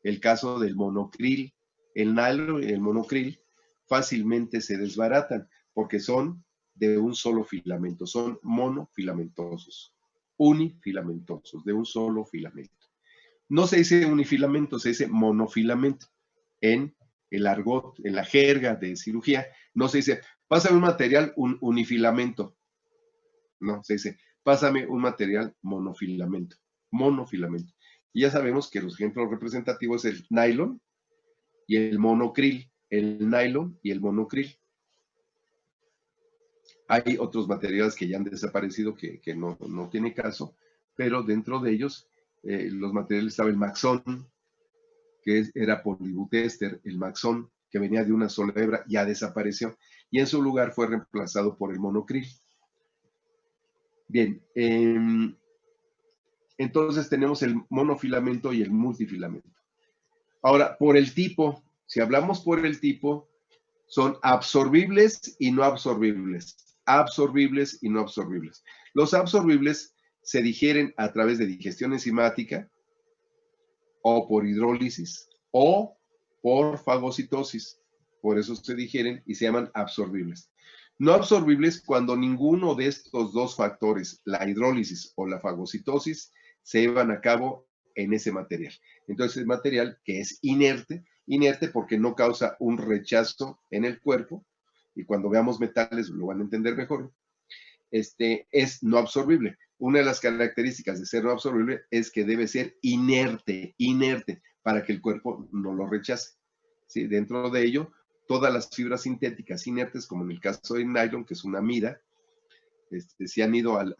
el caso del monocril. El nylon y el monocril fácilmente se desbaratan porque son de un solo filamento, son monofilamentosos, unifilamentosos, de un solo filamento. No se dice unifilamento, se dice monofilamento. En el argot, en la jerga de cirugía, no se dice, pásame un material, un unifilamento. No, se dice, pásame un material monofilamento. Monofilamento. Y ya sabemos que los ejemplos representativos es el nylon y el monocril. El nylon y el monocril. Hay otros materiales que ya han desaparecido que no tiene caso, pero dentro de ellos, los materiales estaba el maxón, que era polibutéster, el maxón, que venía de una sola hebra, ya desapareció, y en su lugar fue reemplazado por el monocril. Bien, entonces tenemos el monofilamento y el multifilamento. Ahora, por el tipo, si hablamos por el tipo, son absorbibles y no absorbibles. Absorbibles y no absorbibles. Los absorbibles se digieren a través de digestión enzimática o por hidrólisis o por fagocitosis. Por eso se digieren y se llaman absorbibles. No absorbibles cuando ninguno de estos dos factores, la hidrólisis o la fagocitosis, se llevan a cabo en ese material. Entonces, el material que es inerte porque no causa un rechazo en el cuerpo, y cuando veamos metales lo van a entender mejor, es no absorbible. Una de las características de ser no absorbible es que debe ser inerte, para que el cuerpo no lo rechace. ¿Sí? Dentro de ello, todas las fibras sintéticas inertes, como en el caso del nylon, que es una amida, si han ido al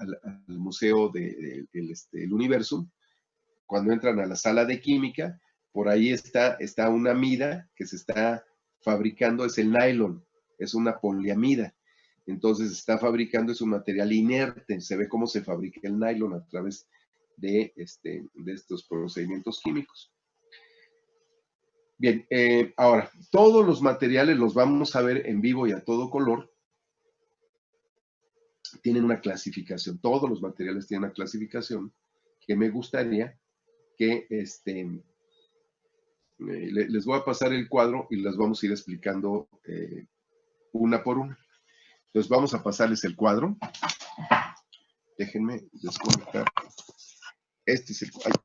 museo del Universum, cuando entran a la sala de química, por ahí está una amida que se está fabricando, es el nylon, es una poliamida. Entonces está fabricando, es un material inerte, se ve cómo se fabrica el nylon a través de estos procedimientos químicos. Bien, ahora, todos los materiales los vamos a ver en vivo y a todo color. Tienen una clasificación, todos los materiales tienen una clasificación que me gustaría que les voy a pasar el cuadro y las vamos a ir explicando una por una. Entonces vamos a pasarles el cuadro. Déjenme desconectar. Este es el cuadro.